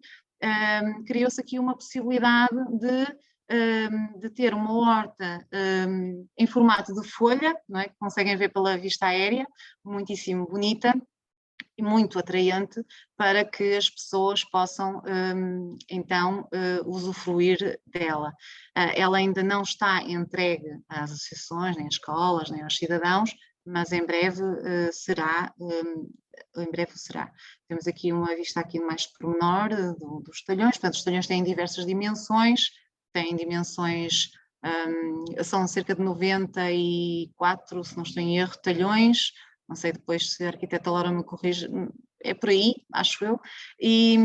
criou-se aqui uma possibilidade de ter uma horta em formato de folha, não é? Que conseguem ver pela vista aérea, muitíssimo bonita e muito atraente para que as pessoas possam então usufruir dela. Ela ainda não está entregue às associações, nem às escolas, nem aos cidadãos, mas em breve será. Temos aqui uma vista aqui mais de pormenor dos talhões. Portanto, os talhões têm diversas dimensões, são cerca de 94, se não estou em erro, talhões. Não sei depois se a arquiteta Laura me corrige, é por aí, acho eu, e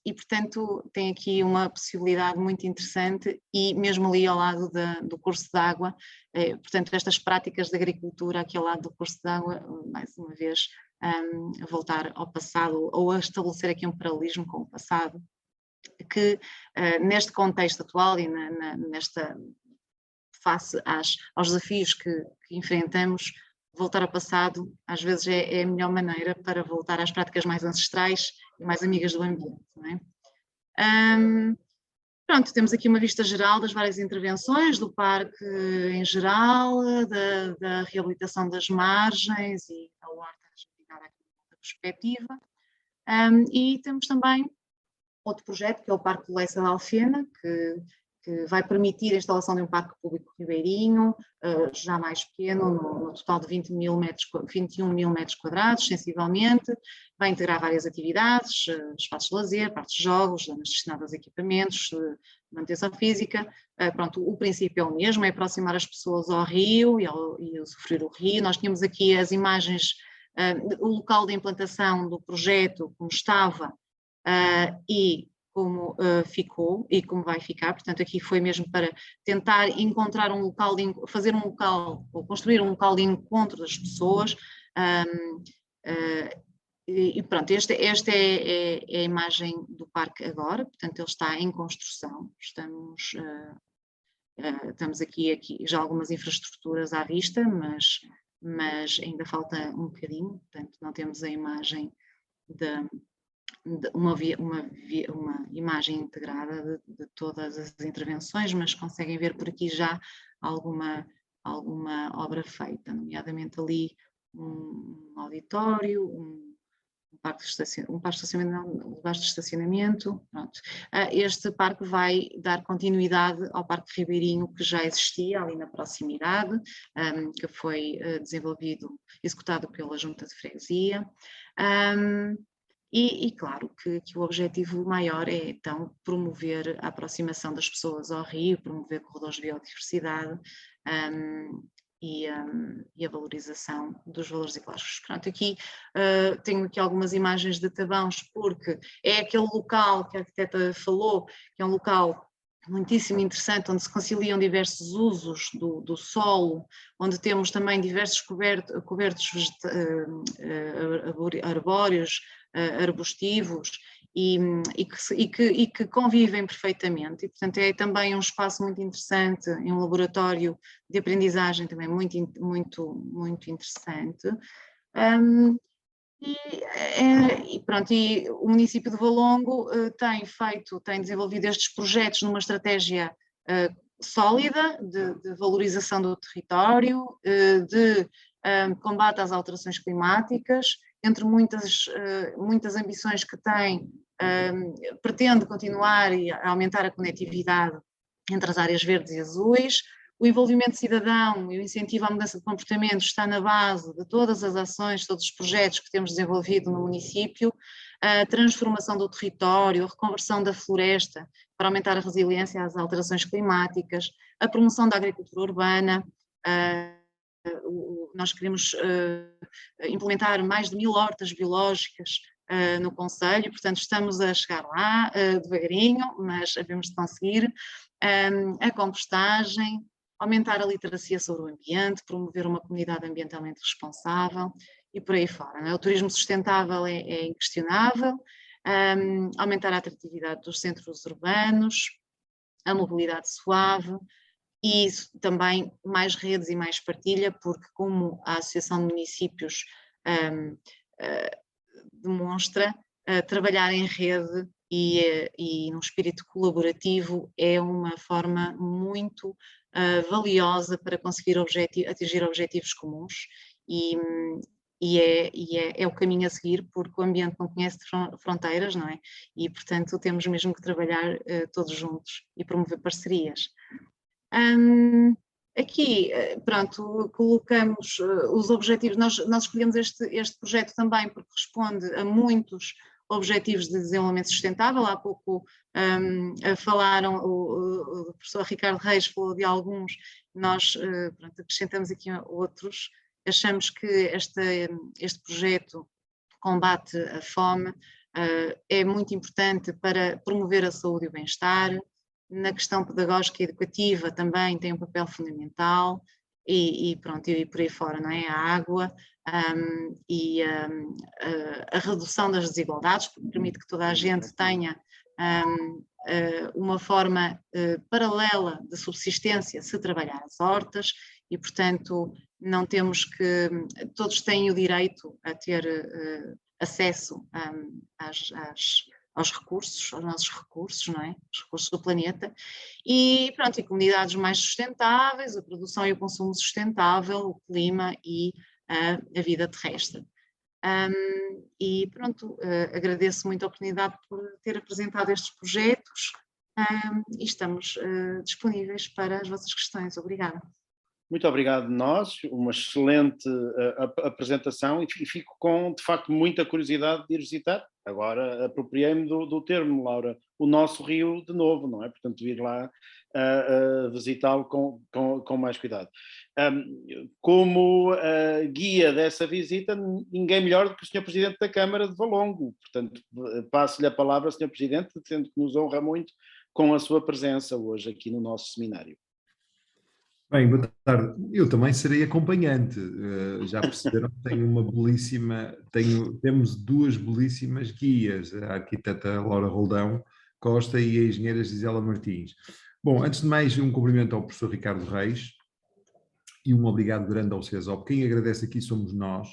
portanto tem aqui uma possibilidade muito interessante e mesmo ali ao lado do curso de água, portanto estas práticas de agricultura aqui ao lado do curso de água, mais uma vez, voltar ao passado ou a estabelecer aqui um paralelismo com o passado, que neste contexto atual e face aos desafios que enfrentamos, voltar ao passado às vezes é a melhor maneira para voltar às práticas mais ancestrais e mais amigas do ambiente, não é? Pronto, temos aqui uma vista geral das várias intervenções do parque em geral, da reabilitação das margens e da horta da perspectiva. E temos também outro projeto que é o Parque do Leça da Alfena, que vai permitir a instalação de um parque público ribeirinho, já mais pequeno, no total de 21 mil metros quadrados, sensivelmente. Vai integrar várias atividades, espaços de lazer, parques de jogos, zonas destinadas a equipamentos, manutenção física. Pronto, o princípio é o mesmo, é aproximar as pessoas ao rio e usufruir o rio. Nós tínhamos aqui as imagens, o local de implantação do projeto, como estava, e como ficou e como vai ficar. Portanto, aqui foi mesmo para tentar encontrar um local, fazer um local, ou construir um local de encontro das pessoas. E pronto, esta é a imagem do parque agora, portanto ele está em construção, estamos aqui já algumas infraestruturas à vista, mas ainda falta um bocadinho, portanto não temos a imagem uma imagem integrada de todas as intervenções, mas conseguem ver por aqui já alguma obra feita, nomeadamente ali um auditório, um parque de estacionamento. Pronto. Este parque vai dar continuidade ao Parque Ribeirinho que já existia ali na proximidade, que foi executado pela Junta de Freguesia. E claro que o objetivo maior é então promover a aproximação das pessoas ao rio, promover corredores de biodiversidade, e a valorização dos valores ecológicos. Pronto, aqui tenho aqui algumas imagens de Tavãos, porque é aquele local que a arquiteta falou, que é um local muitíssimo interessante, onde se conciliam diversos usos do solo, onde temos também diversos cobertos arbóreos, arbustivos, e que convivem perfeitamente, e portanto é também um espaço muito interessante, um laboratório de aprendizagem também muito interessante. E pronto, e o município de Valongo tem desenvolvido estes projetos numa estratégia sólida de valorização do território, de combate às alterações climáticas, entre muitas ambições que tem, pretende continuar e aumentar a conectividade entre as áreas verdes e azuis. O envolvimento cidadão e o incentivo à mudança de comportamento está na base de todas as ações, todos os projetos que temos desenvolvido no município, a transformação do território, a reconversão da floresta para aumentar a resiliência às alterações climáticas, a promoção da agricultura urbana. Nós queremos implementar mais de 1000 hortas biológicas no concelho, portanto estamos a chegar lá devagarinho, mas havemos de conseguir. A compostagem, aumentar a literacia sobre o ambiente, promover uma comunidade ambientalmente responsável e por aí fora. Não é? O turismo sustentável é inquestionável, aumentar a atratividade dos centros urbanos, a mobilidade suave e isso, também mais redes e mais partilha, porque como a Associação de Municípios demonstra, trabalhar em rede e num espírito colaborativo é uma forma muito valiosa para conseguir atingir objetivos comuns e é o caminho a seguir, porque o ambiente não conhece fronteiras, não é? E, portanto, temos mesmo que trabalhar todos juntos e promover parcerias. Aqui, pronto, colocamos os objetivos, nós escolhemos este projeto também porque responde a muitos objetivos de desenvolvimento sustentável. Há pouco falaram, o professor Ricardo Reis falou de alguns, nós pronto, acrescentamos aqui outros. Achamos que este projeto combate a fome é muito importante para promover a saúde e o bem-estar. Na questão pedagógica e educativa também tem um papel fundamental e pronto, e por aí fora, não é? A água e a redução das desigualdades, porque permite que toda a gente tenha uma forma paralela de subsistência se trabalhar as hortas e, portanto, não temos que... Todos têm o direito a ter acesso aos recursos, aos nossos recursos, não é? Os recursos do planeta, e pronto, e comunidades mais sustentáveis, a produção e o consumo sustentável, o clima e a vida terrestre. E pronto, agradeço muito a oportunidade por ter apresentado estes projetos e estamos disponíveis para as vossas questões. Obrigada. Muito obrigado a nós, uma excelente apresentação e fico com, de facto, muita curiosidade de ir visitar. Agora apropriei-me do termo, Laura, o nosso rio de novo, não é? Portanto, ir lá visitá-lo com mais cuidado. Como guia dessa visita, ninguém melhor do que o Sr. Presidente da Câmara de Valongo. Portanto, passo-lhe a palavra, Sr. Presidente, sendo que nos honra muito com a sua presença hoje aqui no nosso seminário. Bem, boa tarde. Eu também serei acompanhante. Já perceberam que tenho temos duas belíssimas guias, a arquiteta Laura Roldão Costa e a engenheira Gisela Martins. Bom, antes de mais, um cumprimento ao professor Ricardo Reis e um obrigado grande ao CESOP. Quem agradece aqui somos nós.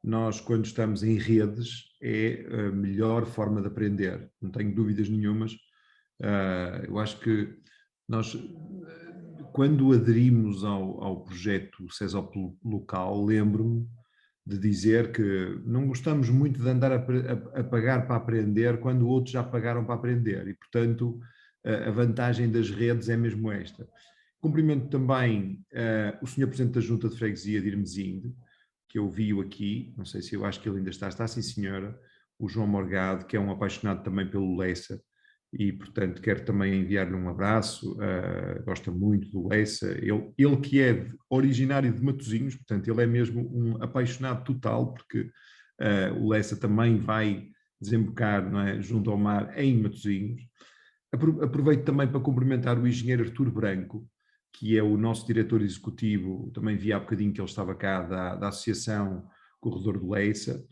Nós, quando estamos em redes, é a melhor forma de aprender. Não tenho dúvidas nenhumas. Eu acho que nós... Quando aderimos ao projeto CESOP local, lembro-me de dizer que não gostamos muito de andar a pagar para aprender quando outros já pagaram para aprender e, portanto, a vantagem das redes é mesmo esta. Cumprimento também o Sr. Presidente da Junta de Freguesia de Irmesinde, que eu vi-o aqui, não sei se eu acho que ele ainda está sim senhora, o João Morgado, que é um apaixonado também pelo Lessa, e, portanto, quero também enviar-lhe um abraço, gosta muito do Leça, ele que é originário de Matosinhos, portanto, ele é mesmo um apaixonado total, porque o Leça também vai desembocar, não é, junto ao mar em Matosinhos. Aproveito também para cumprimentar o engenheiro Artur Branco, que é o nosso diretor executivo, também vi há bocadinho que ele estava cá, da Associação Corredor do Leça.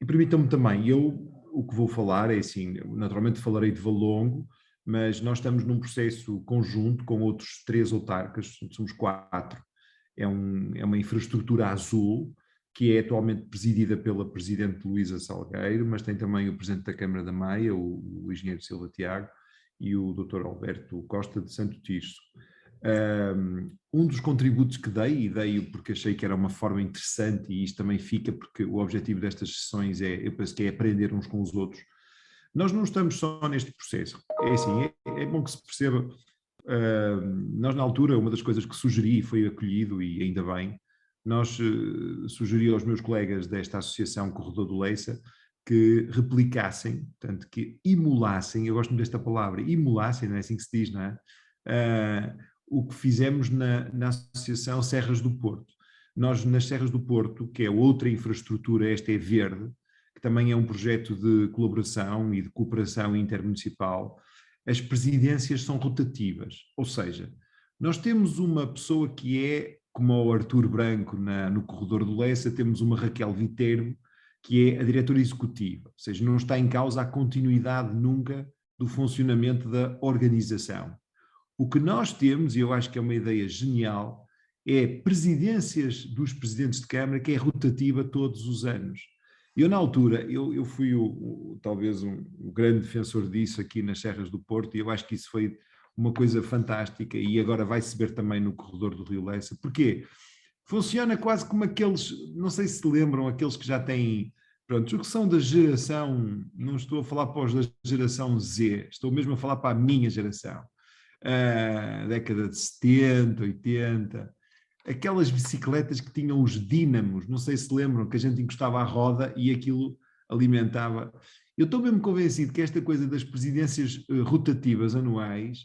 E permitam-me também, o que vou falar é assim, naturalmente falarei de Valongo, mas nós estamos num processo conjunto com outros 3 autarcas, somos 4. É uma infraestrutura azul, que é atualmente presidida pela Presidente Luísa Salgueiro, mas tem também o Presidente da Câmara da Maia, o Engenheiro Silva Tiago, e o Dr. Alberto Costa de Santo Tirso. Um dos contributos que dei porque achei que era uma forma interessante, e isto também fica porque o objetivo destas sessões eu penso que é aprender uns com os outros. Nós não estamos só neste processo, é assim, é bom que se perceba, nós na altura, uma das coisas que sugeri, foi acolhido e ainda bem, nós sugeri aos meus colegas desta Associação Corredor do Leça que replicassem, portanto, que emulassem, eu gosto muito desta palavra, emulassem, não é assim que se diz, não é? O que fizemos na Associação Serras do Porto. Nós, nas Serras do Porto, que é outra infraestrutura, esta é verde, que também é um projeto de colaboração e de cooperação intermunicipal, as presidências são rotativas, ou seja, nós temos uma pessoa que é, como o Artur Branco no Corredor do Leça, temos uma Raquel Viterbo, que é a diretora executiva, ou seja, não está em causa a continuidade nunca do funcionamento da organização. O que nós temos, e eu acho que é uma ideia genial, é presidências dos presidentes de Câmara, que é rotativa todos os anos. Eu, na altura, eu fui talvez o grande defensor disso aqui nas Serras do Porto, e eu acho que isso foi uma coisa fantástica, e agora vai-se ver também no Corredor do Rio Leça. Porquê? Funciona quase como aqueles, não sei se lembram, aqueles que já têm, pronto, os que são da geração, não estou a falar para os da geração Z, estou mesmo a falar para a minha geração, década de 70, 80, aquelas bicicletas que tinham os dínamos, não sei se lembram, que a gente encostava à roda e aquilo alimentava. Eu estou mesmo convencido que esta coisa das presidências rotativas anuais,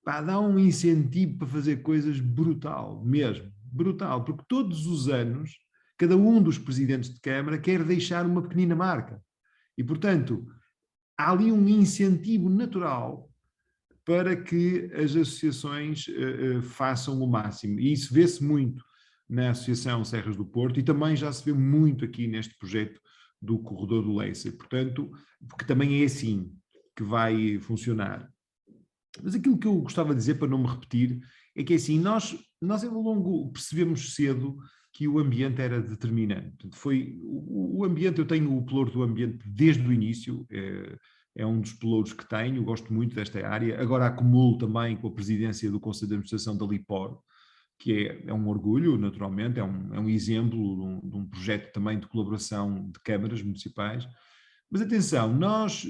dá um incentivo para fazer coisas brutal, mesmo, brutal, porque todos os anos, cada um dos presidentes de Câmara quer deixar uma pequenina marca. E, portanto, há ali um incentivo natural para que as associações façam o máximo. E isso vê-se muito na Associação Serras do Porto e também já se vê muito aqui neste projeto do Corredor do Leça. Portanto, porque também é assim que vai funcionar. Mas aquilo que eu gostava de dizer, para não me repetir, é que assim, nós em Valongo percebemos cedo que o ambiente era determinante. Portanto, foi o ambiente, eu tenho o pelouro do ambiente desde o início, é um dos pelouros que tenho, gosto muito desta área. Agora acumulo também com a presidência do Conselho de Administração da LIPOR, que é um orgulho, naturalmente, é um exemplo de um projeto também de colaboração de câmaras municipais. Mas atenção, nós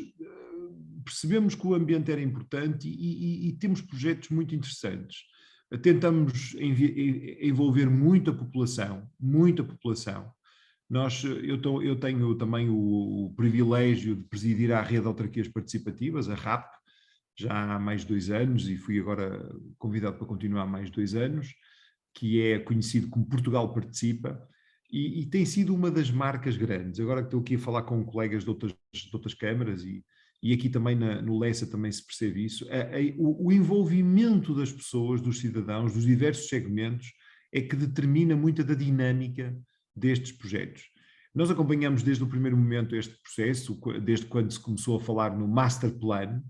percebemos que o ambiente era importante e temos projetos muito interessantes. Tentamos envolver muita população. Eu tenho também o privilégio de presidir a Rede de Autarquias Participativas, a RAP, já há mais de 2 anos, e fui agora convidado para continuar mais 2 anos, que é conhecido como Portugal Participa, e tem sido uma das marcas grandes. Agora que estou aqui a falar com colegas de outras câmaras, e aqui também no Leça também se percebe isso, o envolvimento das pessoas, dos cidadãos, dos diversos segmentos, é que determina muita da dinâmica destes projetos. Nós acompanhamos desde o primeiro momento este processo, desde quando se começou a falar no Master Plan,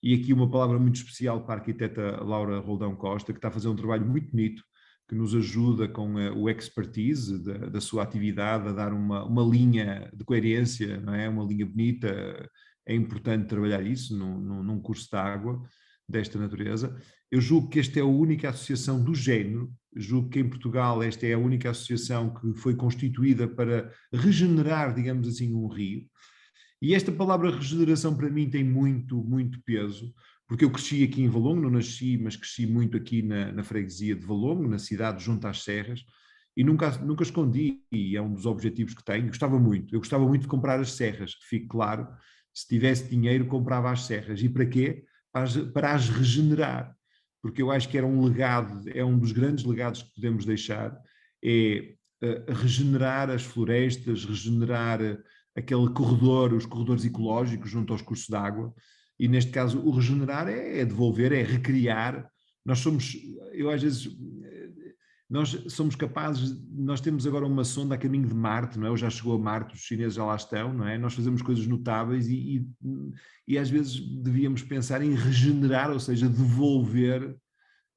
e aqui uma palavra muito especial para a arquiteta Laura Roldão Costa, que está a fazer um trabalho muito bonito, que nos ajuda com o expertise da sua atividade, a dar uma linha de coerência, não é? Uma linha bonita. É importante trabalhar isso num curso de água desta natureza. Eu julgo que esta é a única associação do género, julgo que em Portugal esta é a única associação que foi constituída para regenerar, digamos assim, um rio. E esta palavra regeneração para mim tem muito, muito peso, porque eu cresci aqui em Valongo, não nasci, mas cresci muito aqui na freguesia de Valongo, na cidade junto às serras, e nunca escondi, e é um dos objetivos que tenho. Eu gostava muito de comprar as serras, que fique claro. Se tivesse dinheiro, comprava as serras. E para quê? para as regenerar, porque eu acho que era um legado, é um dos grandes legados que podemos deixar, é regenerar as florestas, regenerar aquele corredor, os corredores ecológicos junto aos cursos de água, e neste caso o regenerar é devolver, é recriar. Nós somos, eu às vezes, nós somos capazes, nós temos agora uma sonda a caminho de Marte, não é? Ou já chegou a Marte, os chineses já lá estão, não é? Nós fazemos coisas notáveis e às vezes devíamos pensar em regenerar, ou seja, devolver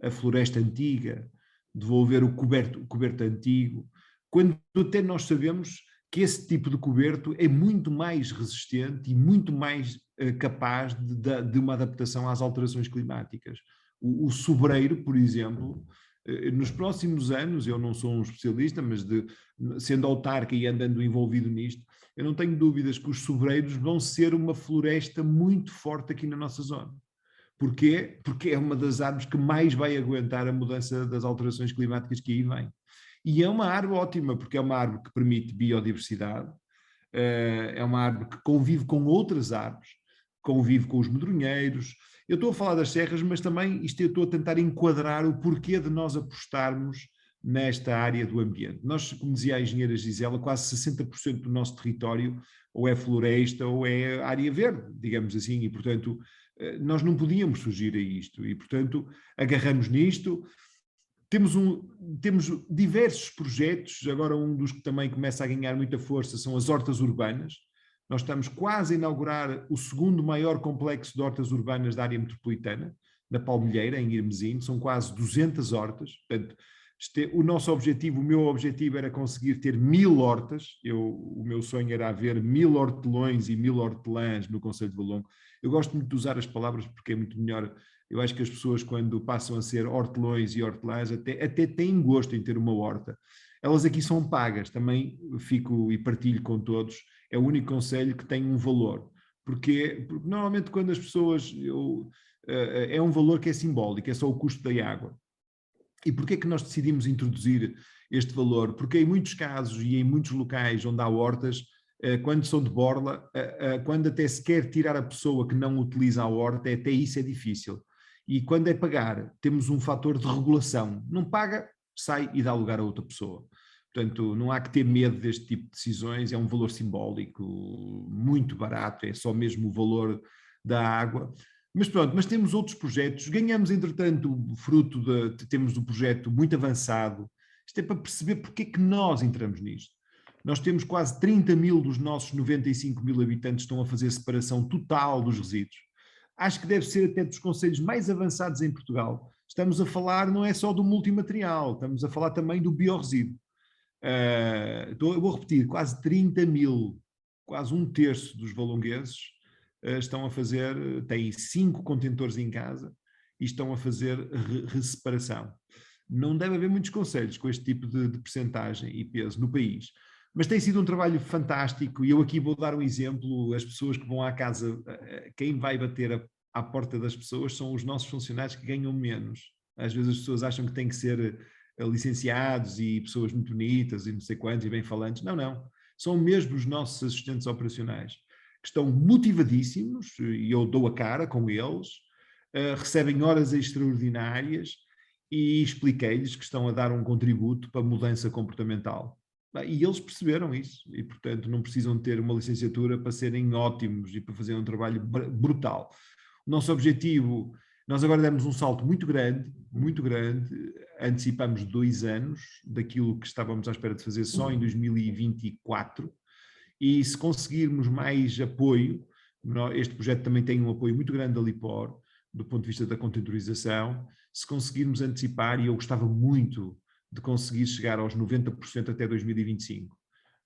a floresta antiga, devolver o coberto antigo, quando até nós sabemos que esse tipo de coberto é muito mais resistente e muito mais capaz de uma adaptação às alterações climáticas. O sobreiro, por exemplo, nos próximos anos, eu não sou um especialista, mas sendo autarca e andando envolvido nisto, eu não tenho dúvidas que os sobreiros vão ser uma floresta muito forte aqui na nossa zona. Porquê? Porque é uma das árvores que mais vai aguentar a mudança das alterações climáticas que aí vem. E é uma árvore ótima, porque é uma árvore que permite biodiversidade, é uma árvore que convive com outras árvores, convive com os medronheiros. Eu estou a falar das serras, mas também eu estou a tentar enquadrar o porquê de nós apostarmos nesta área do ambiente. Nós, como dizia a engenheira Gisela, quase 60% do nosso território ou é floresta ou é área verde, digamos assim, e portanto nós não podíamos fugir a isto e portanto agarramos nisto. Temos diversos projetos, agora um dos que também começa a ganhar muita força são as hortas urbanas. Nós estamos quase a inaugurar o segundo maior complexo de hortas urbanas da área metropolitana, na Palmilheira, em Irmesinde, são quase 200 hortas. Portanto, o nosso objetivo, o meu objetivo era conseguir ter 1000 hortas, o meu sonho era haver 1000 hortelões e 1000 hortelãs no Concelho de Valongo. Eu gosto muito de usar as palavras porque é muito melhor. Eu acho que as pessoas, quando passam a ser hortelões e hortelãs, até têm gosto em ter uma horta. Elas aqui são pagas, também fico e partilho com todos, é o único concelho que tem um valor. Porque normalmente quando as pessoas... é um valor que é simbólico, é só o custo da água. E porquê é que nós decidimos introduzir este valor? Porque em muitos casos e em muitos locais onde há hortas, quando são de borla, quando até se quer tirar a pessoa que não utiliza a horta, até isso é difícil. E quando é pagar, temos um fator de regulação. Não paga, sai e dá lugar a outra pessoa. Portanto, não há que ter medo deste tipo de decisões, é um valor simbólico, muito barato, é só mesmo o valor da água. Mas pronto, mas temos outros projetos, ganhamos entretanto fruto temos um projeto muito avançado, isto é para perceber porque é que nós entramos nisto. Nós temos quase 30 mil dos nossos 95 mil habitantes que estão a fazer separação total dos resíduos. Acho que deve ser até dos concelhos mais avançados em Portugal. Estamos a falar, não é só do multimaterial, estamos a falar também do biorresíduo. Eu vou repetir, quase 30 mil, quase um terço dos valongueses estão a fazer, têm 5 contentores em casa e estão a fazer separação. Não deve haver muitos concelhos com este tipo de percentagem e peso no país. Mas tem sido um trabalho fantástico e eu aqui vou dar um exemplo, as pessoas que vão à casa, quem vai bater à porta das pessoas são os nossos funcionários que ganham menos. Às vezes as pessoas acham que têm que ser licenciados e pessoas muito bonitas e não sei quantos e bem falantes. Não, não. São mesmo os nossos assistentes operacionais que estão motivadíssimos e eu dou a cara com eles, recebem horas extraordinárias e expliquei-lhes que estão a dar um contributo para a mudança comportamental. E eles perceberam isso e, portanto, não precisam ter uma licenciatura para serem ótimos e para fazer um trabalho brutal. O nosso objetivo, nós agora demos um salto muito grande, antecipamos 2 anos daquilo que estávamos à espera de fazer só em 2024 e se conseguirmos mais apoio, este projeto também tem um apoio muito grande da LIPOR, do ponto de vista da contentorização, se conseguirmos antecipar, e eu gostava muito de conseguir chegar aos 90% até 2025,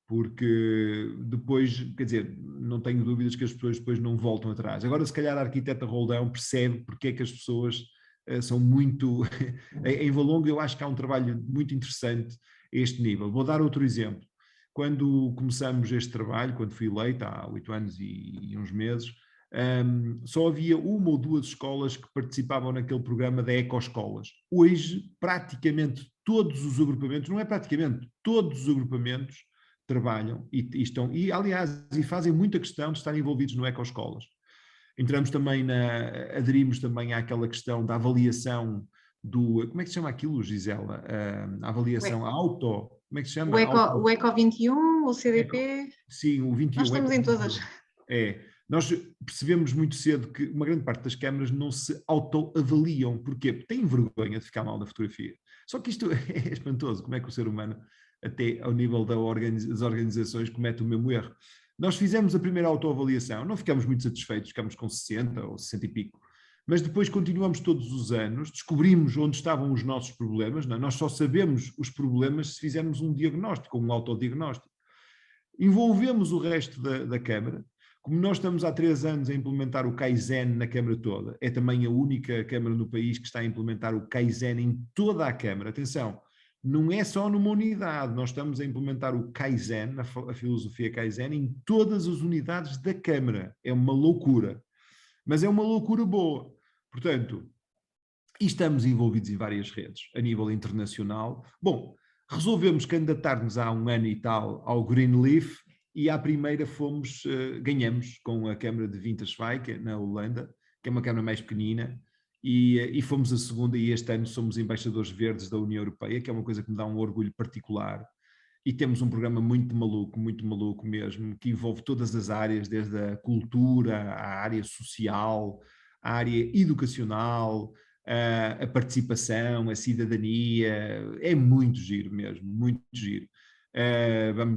porque depois, quer dizer, não tenho dúvidas que as pessoas depois não voltam atrás. Agora, se calhar a arquiteta Roldão percebe porque é que as pessoas são muito... Em Valongo eu acho que há um trabalho muito interessante a este nível. Vou dar outro exemplo. Quando começamos este trabalho, quando fui eleito, há 8 anos e uns meses, só havia 1 ou 2 escolas que participavam naquele programa da Ecoescolas. Hoje, praticamente todos os agrupamentos, não é praticamente, todos os agrupamentos trabalham e estão, e aliás, e fazem muita questão de estar envolvidos no Ecoescolas. Entramos também aderimos também àquela questão da avaliação como é que se chama aquilo, Gisela? A avaliação como é que se chama? O ECO 21, o CDP. Sim, o 21. Nós estamos em todas. Nós percebemos muito cedo que uma grande parte das câmaras não se autoavaliam. Porquê? Porque têm vergonha de ficar mal na fotografia. Só que isto é espantoso, como é que o ser humano, até ao nível das organizações, comete o mesmo erro. Nós fizemos a primeira autoavaliação, não ficamos muito satisfeitos, ficamos com 60 ou 60 e pico, mas depois continuamos todos os anos, descobrimos onde estavam os nossos problemas, não é? Nós só sabemos os problemas se fizermos um diagnóstico, um autodiagnóstico. Envolvemos o resto da Câmara. Como nós estamos há 3 anos a implementar o Kaizen na Câmara toda, é também a única Câmara no país que está a implementar o Kaizen em toda a Câmara. Atenção, não é só numa unidade, nós estamos a implementar o Kaizen, a filosofia Kaizen, em todas as unidades da Câmara. É uma loucura, mas é uma loucura boa. Portanto, e estamos envolvidos em várias redes, a nível internacional. Bom, resolvemos candidatar-nos há 1 ano e tal ao Greenleaf, e à primeira ganhamos com a Câmara de Winterswijk, na Holanda, que é uma Câmara mais pequenina, e fomos a segunda, e este ano somos embaixadores verdes da União Europeia, que é uma coisa que me dá um orgulho particular, e temos um programa muito maluco mesmo, que envolve todas as áreas, desde a cultura, a área social, a área educacional, a participação, a cidadania. É muito giro mesmo, muito giro.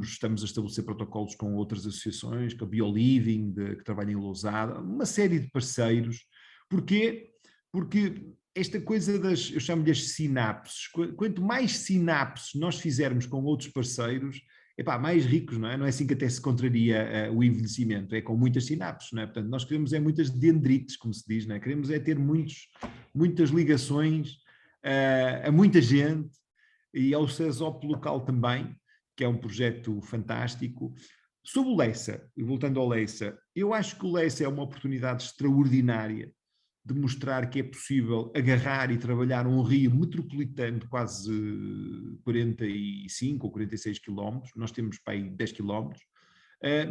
Estamos a estabelecer protocolos com outras associações, com a BioLiving, que trabalha em Lousada, uma série de parceiros. Porquê? Porque esta coisa eu chamo-lhe as sinapses. Quanto mais sinapses nós fizermos com outros parceiros, mais ricos, não é? Não é assim que até se contraria o envelhecimento, é com muitas sinapses, não é? Portanto, nós queremos muitas dendrites, como se diz, não é? Queremos ter muitas ligações a muita gente, e ao CESOP local também, que é um projeto fantástico. Sobre o Leça, e voltando ao Leça, eu acho que o Leça é uma oportunidade extraordinária de mostrar que é possível agarrar e trabalhar um rio metropolitano de quase 45 ou 46 quilómetros, nós temos para aí 10 quilómetros,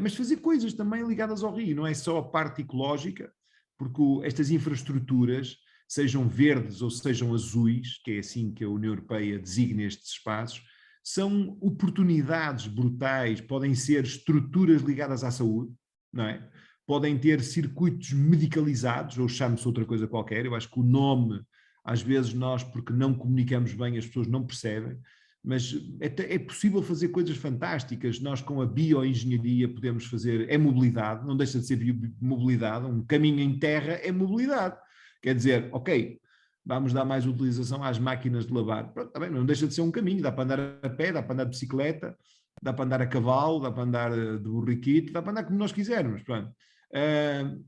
mas fazer coisas também ligadas ao rio, não é só a parte ecológica, porque estas infraestruturas, sejam verdes ou sejam azuis, que é assim que a União Europeia designa estes espaços, são oportunidades brutais, podem ser estruturas ligadas à saúde, não é? Podem ter circuitos medicalizados, ou chame-se outra coisa qualquer. Eu acho que o nome, às vezes nós, porque não comunicamos bem, as pessoas não percebem, mas é possível fazer coisas fantásticas. Nós com a bioengenharia podemos fazer, mobilidade, não deixa de ser mobilidade, um caminho em terra é mobilidade. Quer dizer, ok, vamos dar mais utilização às máquinas de lavar. Pronto, tá bem, não deixa de ser um caminho, dá para andar a pé, dá para andar de bicicleta, dá para andar a cavalo, dá para andar de burriquito, dá para andar como nós quisermos, pronto.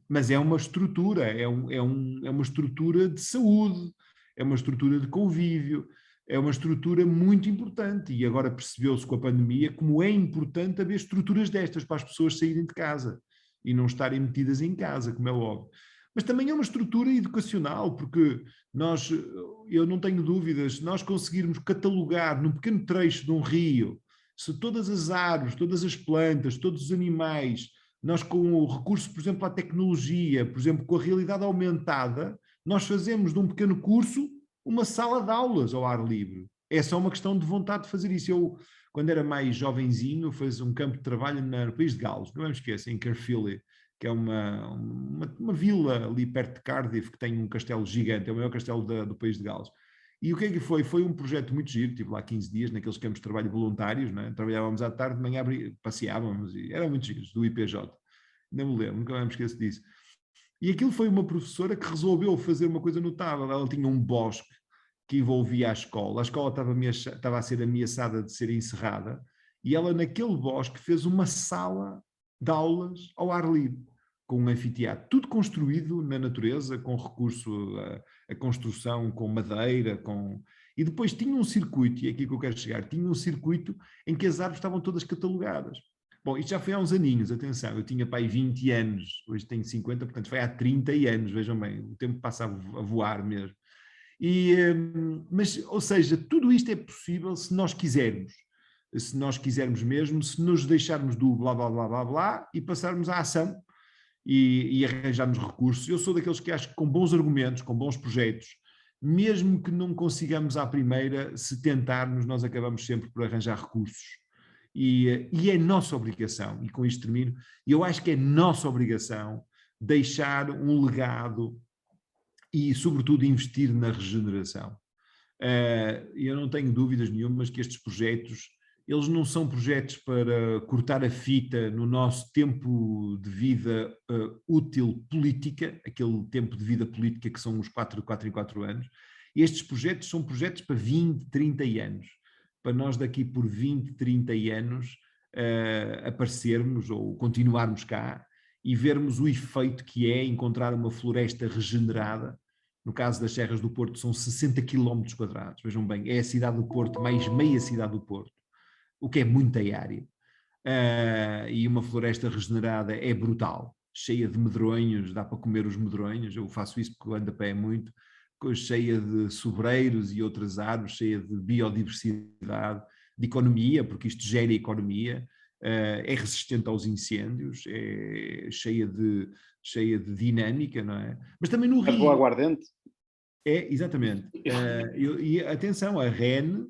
Mas é uma estrutura, é uma estrutura de saúde, é uma estrutura de convívio, é uma estrutura muito importante, e agora percebeu-se com a pandemia como é importante haver estruturas destas para as pessoas saírem de casa e não estarem metidas em casa, como é óbvio. Mas também é uma estrutura educacional, porque eu não tenho dúvidas, se nós conseguirmos catalogar num pequeno trecho de um rio, se todas as árvores, todas as plantas, todos os animais, nós com o recurso, por exemplo, à tecnologia, por exemplo, com a realidade aumentada, nós fazemos de um pequeno curso uma sala de aulas ao ar livre. É só uma questão de vontade de fazer isso. Eu, quando era mais jovenzinho, fiz um campo de trabalho no país de Gales, não me esqueço, em Caerphilly, que é uma vila ali perto de Cardiff, que tem um castelo gigante, é o maior castelo do país de Gales. E o que é que foi? Foi um projeto muito giro, estive lá 15 dias naqueles campos de trabalho voluntários, né? Trabalhávamos à tarde, de manhã passeávamos, e eram muito giros, do IPJ. Não me lembro, nunca me esqueço disso. E aquilo foi uma professora que resolveu fazer uma coisa notável. Ela tinha um bosque que envolvia a escola estava a ser ameaçada de ser encerrada, e ela naquele bosque fez uma sala de aulas ao ar livre, com um anfiteatro, tudo construído na natureza, com recurso a construção com madeira, e depois tinha um circuito, e é aqui que eu quero chegar, tinha um circuito em que as árvores estavam todas catalogadas. Bom, isto já foi há uns aninhos, atenção, eu tinha para aí 20 anos, hoje tenho 50, portanto foi há 30 anos, vejam bem, o tempo passa a voar mesmo. Mas, ou seja, tudo isto é possível se nós quisermos mesmo, se nos deixarmos do blá blá blá blá blá e passarmos à ação. e arranjarmos recursos. Eu sou daqueles que acho que com bons argumentos, com bons projetos, mesmo que não consigamos à primeira, se tentarmos, nós acabamos sempre por arranjar recursos. E é nossa obrigação, e com isto termino, eu acho que é nossa obrigação deixar um legado e, sobretudo, investir na regeneração. Eu não tenho dúvidas nenhumas que estes projetos, eles não são projetos para cortar a fita no nosso tempo de vida útil política, aquele tempo de vida política que são os 4 em 4 anos. Estes projetos são projetos para 20, 30 anos. Para nós daqui por 20, 30 anos aparecermos ou continuarmos cá e vermos o efeito que é encontrar uma floresta regenerada. No caso das Serras do Porto são 60 km². Vejam bem, é a cidade do Porto mais meia cidade do Porto, o que é muita área. E uma floresta regenerada é brutal, cheia de medronhos, dá para comer os medronhos, eu faço isso porque ando a pé muito, cheia de sobreiros e outras árvores, cheia de biodiversidade, de economia, porque isto gera economia, é resistente aos incêndios, é cheia de dinâmica, não é? Mas também no Rio... O aguardente? É, exatamente. E atenção, a REN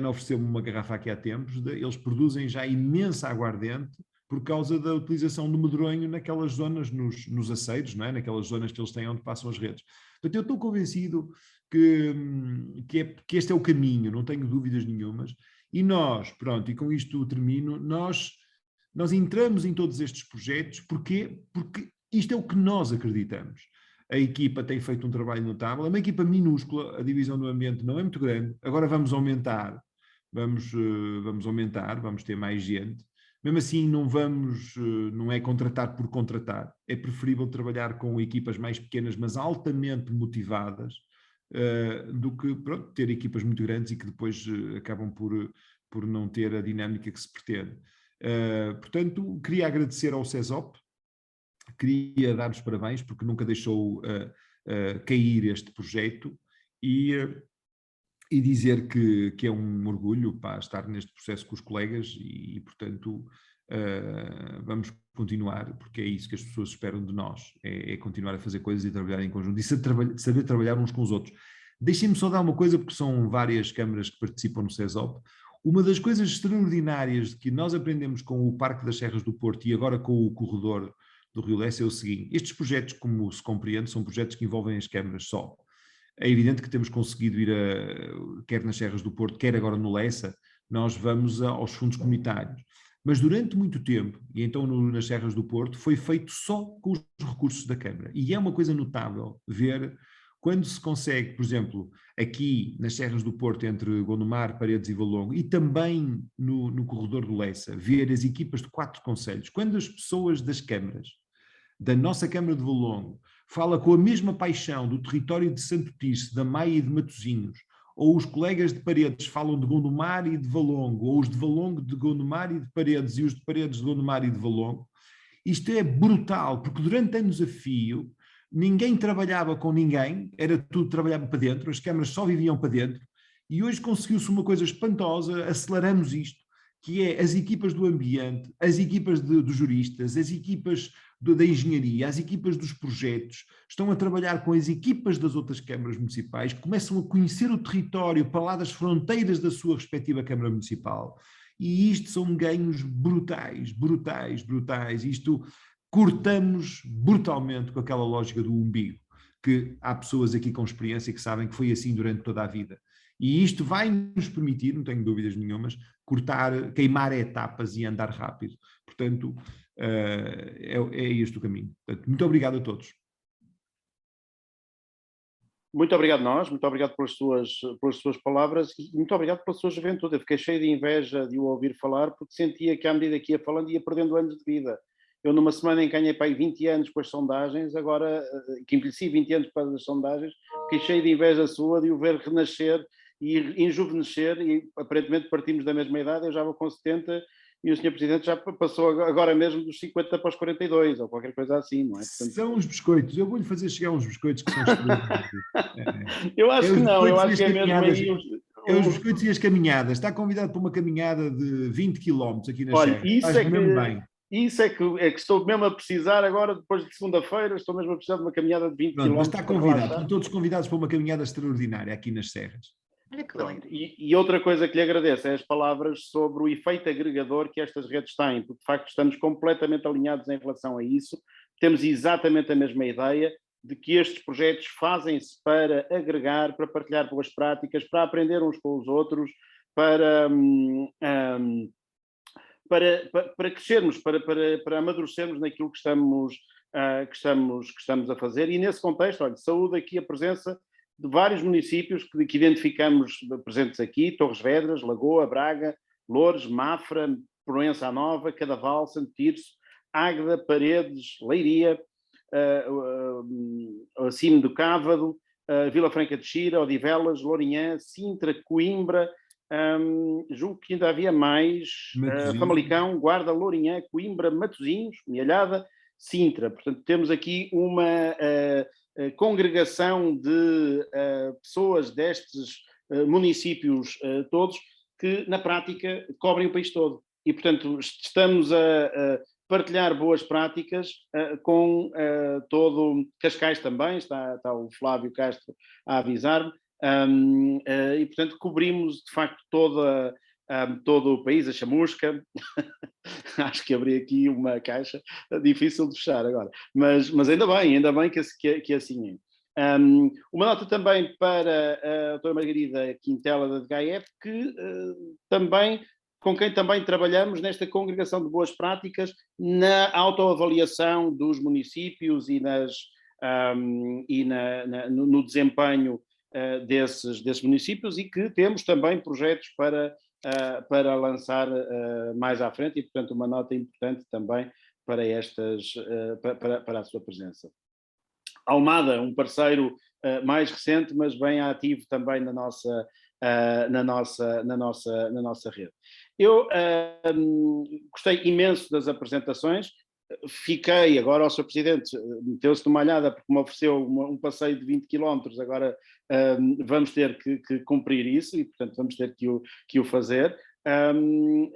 ofereceu-me uma garrafa aqui há tempos, eles produzem já imensa aguardente por causa da utilização do medronho naquelas zonas, nos aceiros, não é? Naquelas zonas que eles têm onde passam as redes. Portanto, eu estou convencido que este é o caminho, não tenho dúvidas nenhumas. E nós, pronto, e com isto termino, nós entramos em todos estes projetos, porque isto é o que nós acreditamos. A equipa tem feito um trabalho notável, é uma equipa minúscula, a divisão do ambiente não é muito grande, agora vamos aumentar, vamos ter mais gente. Mesmo assim, não é contratar por contratar, é preferível trabalhar com equipas mais pequenas, mas altamente motivadas, do que ter equipas muito grandes e que depois acabam por não ter a dinâmica que se pretende. Portanto, queria agradecer ao CESOP, queria dar os parabéns porque nunca deixou cair este projeto e dizer que é um orgulho estar neste processo com os colegas e portanto, vamos continuar, porque é isso que as pessoas esperam de nós, é continuar a fazer coisas e trabalhar em conjunto e saber trabalhar uns com os outros. Deixem-me só dar uma coisa, porque são várias câmaras que participam no CESOP. Uma das coisas extraordinárias que nós aprendemos com o Parque das Serras do Porto e agora com o corredor do Rio Lessa é o seguinte: estes projetos, como se compreende, são projetos que envolvem as câmaras só. É evidente que temos conseguido ir quer nas Serras do Porto, quer agora no Lessa, nós vamos aos fundos comunitários. Mas durante muito tempo, e então nas Serras do Porto, foi feito só com os recursos da Câmara. E é uma coisa notável ver quando se consegue, por exemplo, aqui nas Serras do Porto, entre Gondomar, Paredes e Valongo, e também no corredor do Lessa, ver as equipas de 4 concelhos, quando as pessoas das câmaras, da nossa Câmara de Valongo, fala com a mesma paixão do território de Santo Tirso, da Maia e de Matosinhos, ou os colegas de Paredes falam de Gondomar e de Valongo, ou os de Valongo de Gondomar e de Paredes, e os de Paredes de Gondomar e de Valongo, isto é brutal, porque durante anos a fio, ninguém trabalhava com ninguém, era tudo trabalhava para dentro, as câmaras só viviam para dentro, e hoje conseguiu-se uma coisa espantosa, aceleramos isto, que é as equipas do ambiente, as equipas dos juristas, as equipas da engenharia, as equipas dos projetos, estão a trabalhar com as equipas das outras câmaras municipais, começam a conhecer o território para lá das fronteiras da sua respectiva Câmara Municipal. E isto são ganhos brutais, brutais, brutais. Isto cortamos brutalmente com aquela lógica do umbigo, que há pessoas aqui com experiência que sabem que foi assim durante toda a vida. E isto vai nos permitir, não tenho dúvidas nenhumas, queimar etapas e andar rápido. Portanto, é este o caminho. Portanto, muito obrigado a todos. Muito obrigado nós, muito obrigado pelas suas palavras e muito obrigado pela sua juventude. Eu fiquei cheio de inveja de o ouvir falar, porque sentia que à medida que ia falando ia perdendo anos de vida. Eu numa semana em que ganhei para aí 20 anos com as sondagens, agora que envelheci 20 anos para as sondagens, fiquei cheio de inveja sua de o ver renascer e enjuvenescer, e aparentemente partimos da mesma idade, eu já vou com 70 e o Sr. Presidente já passou agora mesmo dos 50 para os 42, ou qualquer coisa assim, não é? Portanto, são os biscoitos, eu vou-lhe fazer chegar uns biscoitos que são Eu acho que não, eu acho que é mesmo aí... É os biscoitos e as caminhadas, está convidado para uma caminhada de 20 km aqui na Olha, Serra. isso é que... Bem. Isso é que estou mesmo a precisar agora, depois de segunda-feira, estou mesmo a precisar de uma caminhada de 20 Pronto, mas km. está convidado, estão todos convidados para uma caminhada extraordinária aqui nas Serras. Olha que Pronto. bem. E outra coisa que lhe agradeço é as palavras sobre o efeito agregador que estas redes têm, porque de facto estamos completamente alinhados em relação a isso, temos exatamente a mesma ideia de que estes projetos fazem-se para agregar, para partilhar boas práticas, para aprender uns com os outros, para crescermos, para amadurecermos naquilo que estamos a fazer. E nesse contexto, olha, saúde aqui a presença de vários municípios que identificamos presentes aqui: Torres Vedras, Lagoa, Braga, Loures, Mafra, Proença à Nova, Cadaval, Santo Tirso, Águeda, Paredes, Leiria, Cimo do Cávado, Vila Franca de Xira, Odivelas, Lourinhã, Sintra, Coimbra, julgo que ainda havia mais, Famalicão, Guarda, Lourinhã, Coimbra, Matosinhos, Mialhada, Sintra. Portanto, temos aqui uma congregação de pessoas destes municípios todos que, na prática, cobrem o país todo. E, portanto, estamos a partilhar boas práticas com todo Cascais também, está o Flávio Castro a avisar-me, e, portanto, cobrimos, de facto, todo o país, a chamusca. Acho que abri aqui uma caixa difícil de fechar agora, mas ainda bem que assim é. Uma nota também para a doutora Margarida Quintela da GAEP, com quem também trabalhamos nesta congregação de boas práticas na autoavaliação dos municípios e no desempenho desses municípios, e que temos também projetos para lançar mais à frente, e, portanto, uma nota importante também para para a sua presença. Almada, um parceiro mais recente, mas bem ativo também na nossa rede. Eu gostei imenso das apresentações. Fiquei, agora o Sr. Presidente meteu-se numa alhada porque me ofereceu um passeio de 20 km, agora vamos ter que cumprir isso, e, portanto, vamos ter que o fazer.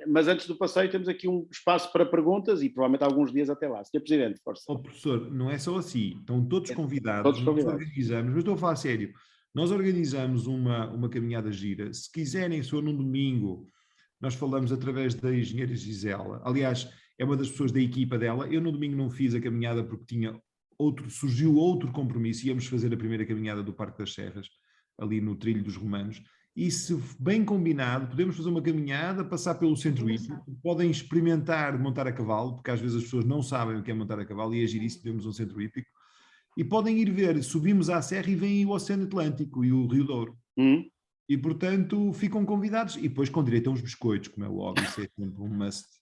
Mas antes do passeio temos aqui um espaço para perguntas e provavelmente alguns dias até lá. Sr. Presidente, força. Oh, professor, não é só assim, estão todos convidados, todos convidados. Nós organizamos, mas estou a falar a sério, nós organizamos uma caminhada gira. Se quiserem, se for num domingo, nós falamos através da engenheira Gisela, aliás, é uma das pessoas da equipa dela. Eu no domingo não fiz a caminhada porque surgiu outro compromisso, íamos fazer a primeira caminhada do Parque das Serras, ali no Trilho dos Romanos, e se bem combinado, podemos fazer uma caminhada, passar pelo centro hípico, podem experimentar montar a cavalo, porque às vezes as pessoas não sabem o que é montar a cavalo, e agir isso, temos um centro hípico, e podem ir ver, subimos à serra e vem o Oceano Atlântico e o Rio Douro. E, portanto, ficam convidados, e depois com direito a uns biscoitos, como é óbvio, isso é sempre um must.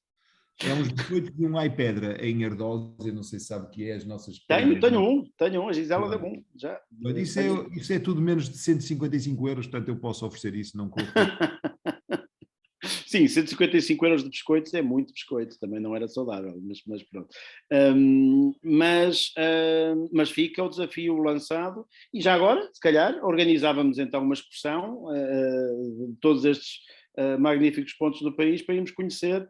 É uns biscoitos de um Ai Pedra em Ardós, eu não sei se sabe o que é, as nossas... Tenho um, a Gisela deu um, já. Isso é tudo menos de 155 euros, portanto eu posso oferecer isso, não corro. Sim, 155 euros de biscoitos é muito biscoito, também não era saudável, mas pronto. Mas fica o desafio lançado, e já agora, se calhar, organizávamos então uma excursão de todos estes magníficos pontos do país para irmos conhecer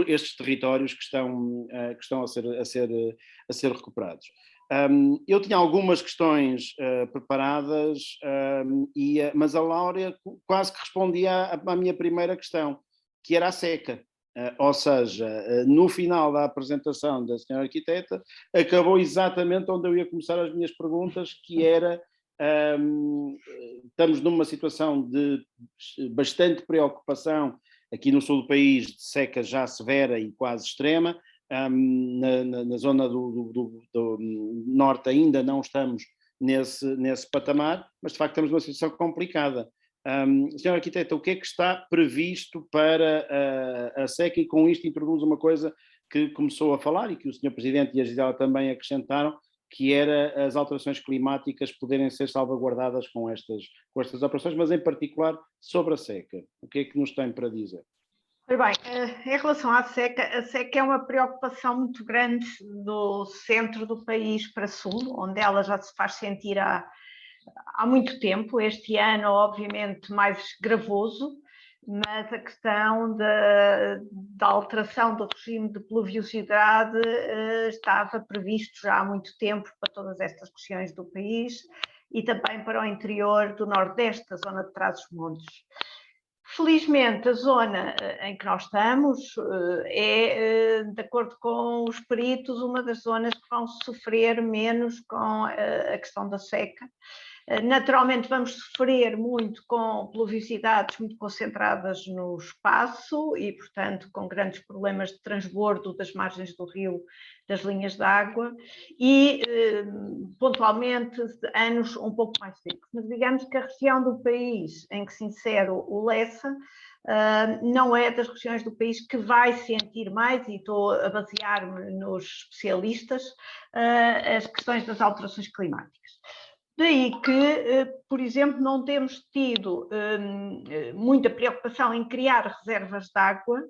estes territórios que estão a ser recuperados. Eu tinha algumas questões preparadas, mas a Laura quase que respondia à minha primeira questão, que era a seca. Ou seja, no final da apresentação da senhora arquiteta, acabou exatamente onde eu ia começar as minhas perguntas, que era: estamos numa situação de bastante preocupação aqui no sul do país, de seca já severa e quase extrema. Na zona do norte ainda não estamos nesse patamar, mas de facto estamos numa situação complicada. Senhora arquiteta, o que é que está previsto para a seca? E com isto introduz uma coisa que começou a falar e que o Sr. Presidente e a Gisela também acrescentaram, que era as alterações climáticas poderem ser salvaguardadas com estas operações, mas em particular sobre a seca. O que é que nos tem para dizer? Bem, em relação à seca, a seca é uma preocupação muito grande do centro do país para sul, onde ela já se faz sentir há muito tempo. Este ano, obviamente, mais gravoso. mas a questão da alteração do regime de pluviosidade estava previsto já há muito tempo para todas estas regiões do país e também para o interior do Nordeste, a zona de Trás-os-Montes. Felizmente, a zona em que nós estamos é, de acordo com os peritos, uma das zonas que vão sofrer menos com a questão da seca. Naturalmente vamos sofrer muito com pluviosidades muito concentradas no espaço e, portanto, com grandes problemas de transbordo das margens do rio, das linhas de água e, pontualmente, anos um pouco mais secos. Mas digamos que a região do país em que se insere o Lessa não é das regiões do país que vai sentir mais, e estou a basear-me nos especialistas, as questões das alterações climáticas. Daí que, por exemplo, não temos tido muita preocupação em criar reservas de água,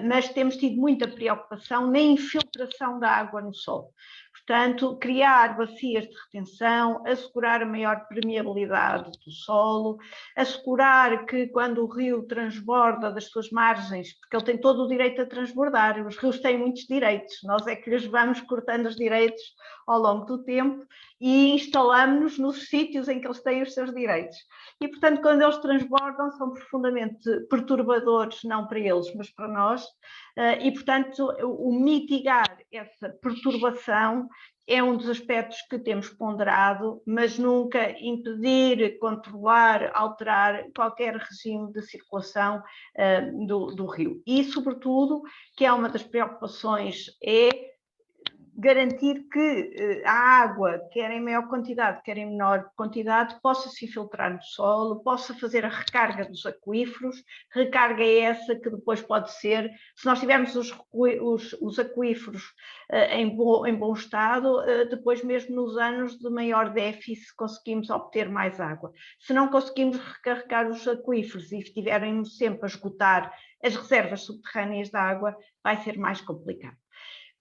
mas temos tido muita preocupação na infiltração da água no solo. Portanto, criar bacias de retenção, assegurar a maior permeabilidade do solo, assegurar que quando o rio transborda das suas margens, porque ele tem todo o direito a transbordar, os rios têm muitos direitos, nós é que lhes vamos cortando os direitos ao longo do tempo e instalamos-nos nos sítios em que eles têm os seus direitos. E, portanto, quando eles transbordam, são profundamente perturbadores, não para eles, mas para nós, e, portanto, o mitigar essa perturbação é um dos aspectos que temos ponderado, mas nunca impedir, controlar, alterar qualquer regime de circulação do rio. E, sobretudo, que é uma das preocupações, é garantir que a água, quer em maior quantidade, quer em menor quantidade, possa se infiltrar no solo, possa fazer a recarga dos aquíferos, recarga essa que depois pode ser, se nós tivermos os aquíferos em bom estado, depois mesmo nos anos de maior déficit conseguimos obter mais água. Se não conseguimos recarregar os aquíferos e estiverem sempre a esgotar as reservas subterrâneas de água, vai ser mais complicado.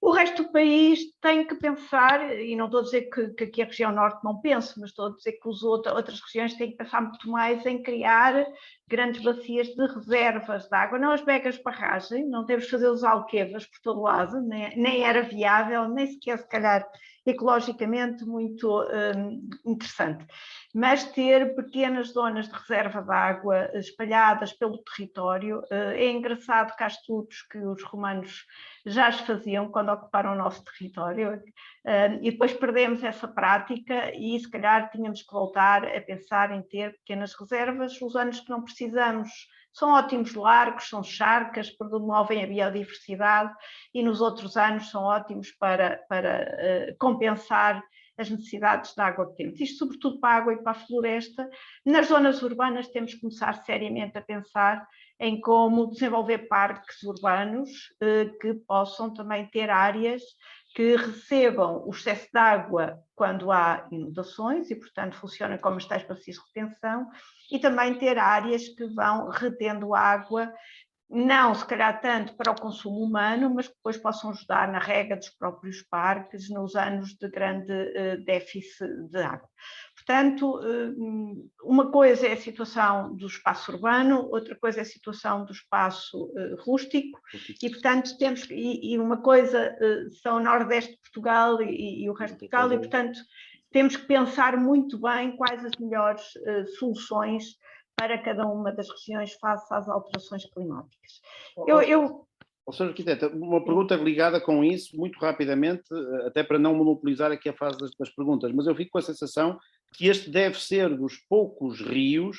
O resto do país tem que pensar, e não estou a dizer que aqui a região norte não pense, mas estou a dizer que outras regiões têm que pensar muito mais em criar grandes bacias de reservas de água, não as megas de barragem, não temos de fazer os alquevas por todo lado, nem era viável, nem sequer se calhar ecologicamente muito interessante, mas ter pequenas zonas de reserva de água espalhadas pelo território. É engraçado que há estudos que os romanos já as faziam quando ocuparam o nosso território, e depois perdemos essa prática e se calhar tínhamos que voltar a pensar em ter pequenas reservas. Os anos que não precisamos são ótimos largos, são charcas, promovem a biodiversidade, e nos outros anos são ótimos para compensar as necessidades de água que temos. Isto sobretudo para a água e para a floresta. Nas zonas urbanas temos que começar seriamente a pensar em como desenvolver parques urbanos que possam também ter áreas que recebam o excesso de água quando há inundações e, portanto, funcionam como as tais bacias de retenção, e também ter áreas que vão retendo água, não se calhar tanto para o consumo humano, mas que depois possam ajudar na rega dos próprios parques nos anos de grande déficit de água. Portanto, uma coisa é a situação do espaço urbano, outra coisa é a situação do espaço rústico, e, portanto, temos, e uma coisa são o Nordeste de Portugal e o resto de Portugal, e, portanto, temos que pensar muito bem quais as melhores soluções para cada uma das regiões face às alterações climáticas. Sr. Arquiteta, uma pergunta ligada com isso, muito rapidamente, até para não monopolizar aqui a fase das perguntas, mas eu fico com a sensação que este deve ser dos poucos rios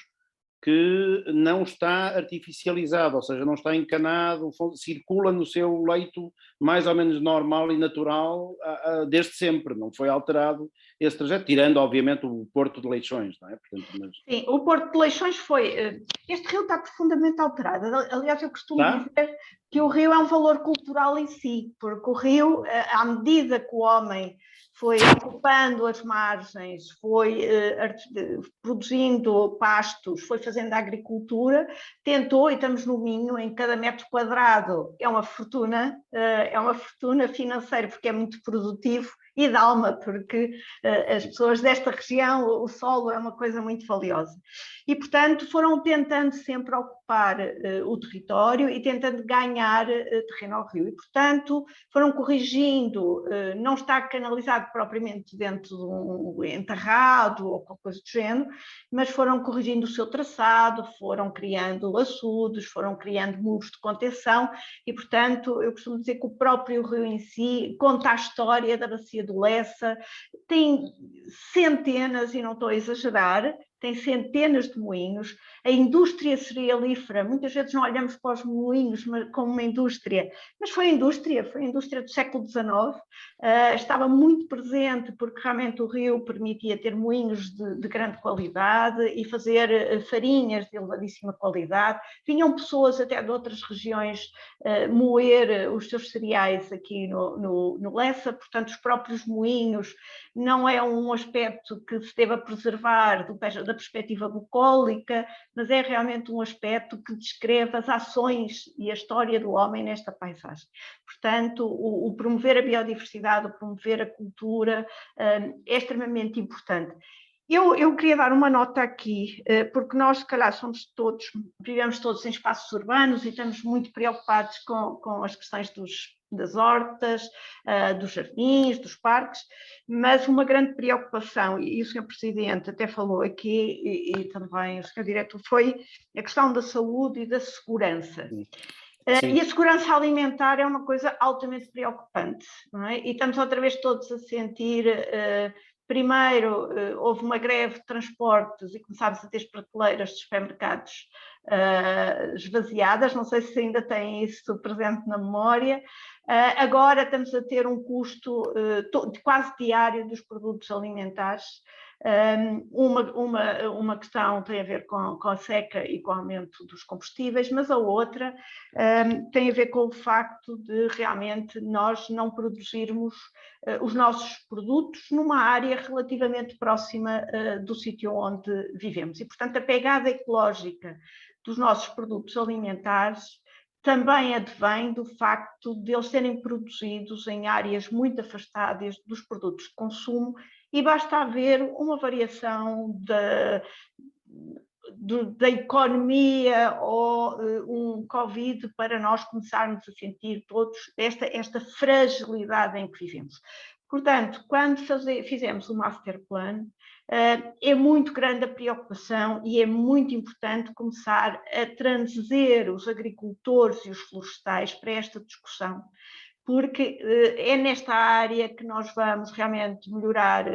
que não está artificializado, ou seja, não está encanado, circula no seu leito mais ou menos normal e natural desde sempre, não foi alterado esse trajeto, tirando obviamente o Porto de Leixões, não é? Portanto, mas... Sim, o Porto de Leixões foi... Este rio está profundamente alterado, aliás eu costumo dizer que o rio é um valor cultural em si, porque o rio, à medida que o homem foi ocupando as margens, foi produzindo pastos, foi fazendo a agricultura, tentou, e estamos no Minho, em cada metro quadrado é uma fortuna financeira, porque é muito produtivo, e de alma, porque as pessoas desta região, o solo é uma coisa muito valiosa. E, portanto, foram tentando sempre ocupar ocupar o território e tentando ganhar terreno ao rio. E, portanto, foram corrigindo, não está canalizado propriamente dentro de um enterrado ou qualquer coisa do género, mas foram corrigindo o seu traçado, foram criando açudes, foram criando muros de contenção e, portanto, eu costumo dizer que o próprio rio em si conta a história da bacia do Lessa, tem centenas, e não estou a exagerar, tem centenas de moinhos. A indústria cerealífera, muitas vezes não olhamos para os moinhos como uma indústria, mas foi a indústria do século XIX, estava muito presente porque realmente o rio permitia ter moinhos de grande qualidade e fazer farinhas de elevadíssima qualidade. Vinham pessoas até de outras regiões moer os seus cereais aqui no Lessa, portanto os próprios moinhos não é um aspecto que se deva preservar da perspectiva bucólica, mas é realmente um aspecto que descreve as ações e a história do homem nesta paisagem. Portanto, o promover a biodiversidade, o promover a cultura é extremamente importante. Eu queria dar uma nota aqui, porque nós, se calhar, vivemos todos em espaços urbanos e estamos muito preocupados com as questões das hortas, dos jardins, dos parques, mas uma grande preocupação, e o Sr. Presidente até falou aqui, e também o Sr. Diretor, foi a questão da saúde e da segurança. Sim. E a segurança alimentar é uma coisa altamente preocupante, não é? E estamos outra vez todos a sentir... Primeiro, houve uma greve de transportes e começámos a ter as prateleiras de supermercados esvaziadas, não sei se ainda têm isso presente na memória. Agora estamos a ter um custo quase diário dos produtos alimentares. Uma questão tem a ver com a seca e com o aumento dos combustíveis, mas a outra tem a ver com o facto de realmente nós não produzirmos os nossos produtos numa área relativamente próxima do sítio onde vivemos. E, portanto, a pegada ecológica dos nossos produtos alimentares também advém do facto de eles serem produzidos em áreas muito afastadas dos produtos de consumo e basta haver uma variação da economia ou um Covid para nós começarmos a sentir todos esta fragilidade em que vivemos. Portanto, quando fizemos o Master Plan, é muito grande a preocupação e é muito importante começar a trazer os agricultores e os florestais para esta discussão, porque é nesta área que nós vamos realmente melhorar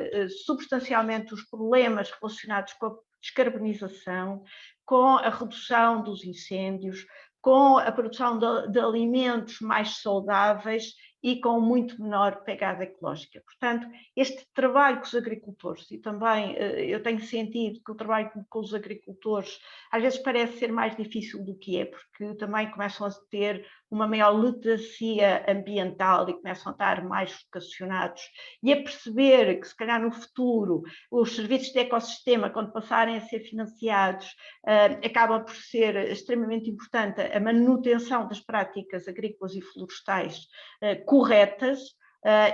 substancialmente os problemas relacionados com a descarbonização, com a redução dos incêndios, com a produção de alimentos mais saudáveis e com muito menor pegada ecológica. Portanto, este trabalho com os agricultores, e também eu tenho sentido que o trabalho com os agricultores às vezes parece ser mais difícil do que é, porque também começam a ter uma maior literacia ambiental e começam a estar mais vocacionados e a perceber que, se calhar, no futuro, os serviços de ecossistema, quando passarem a ser financiados, acaba por ser extremamente importante a manutenção das práticas agrícolas e florestais corretas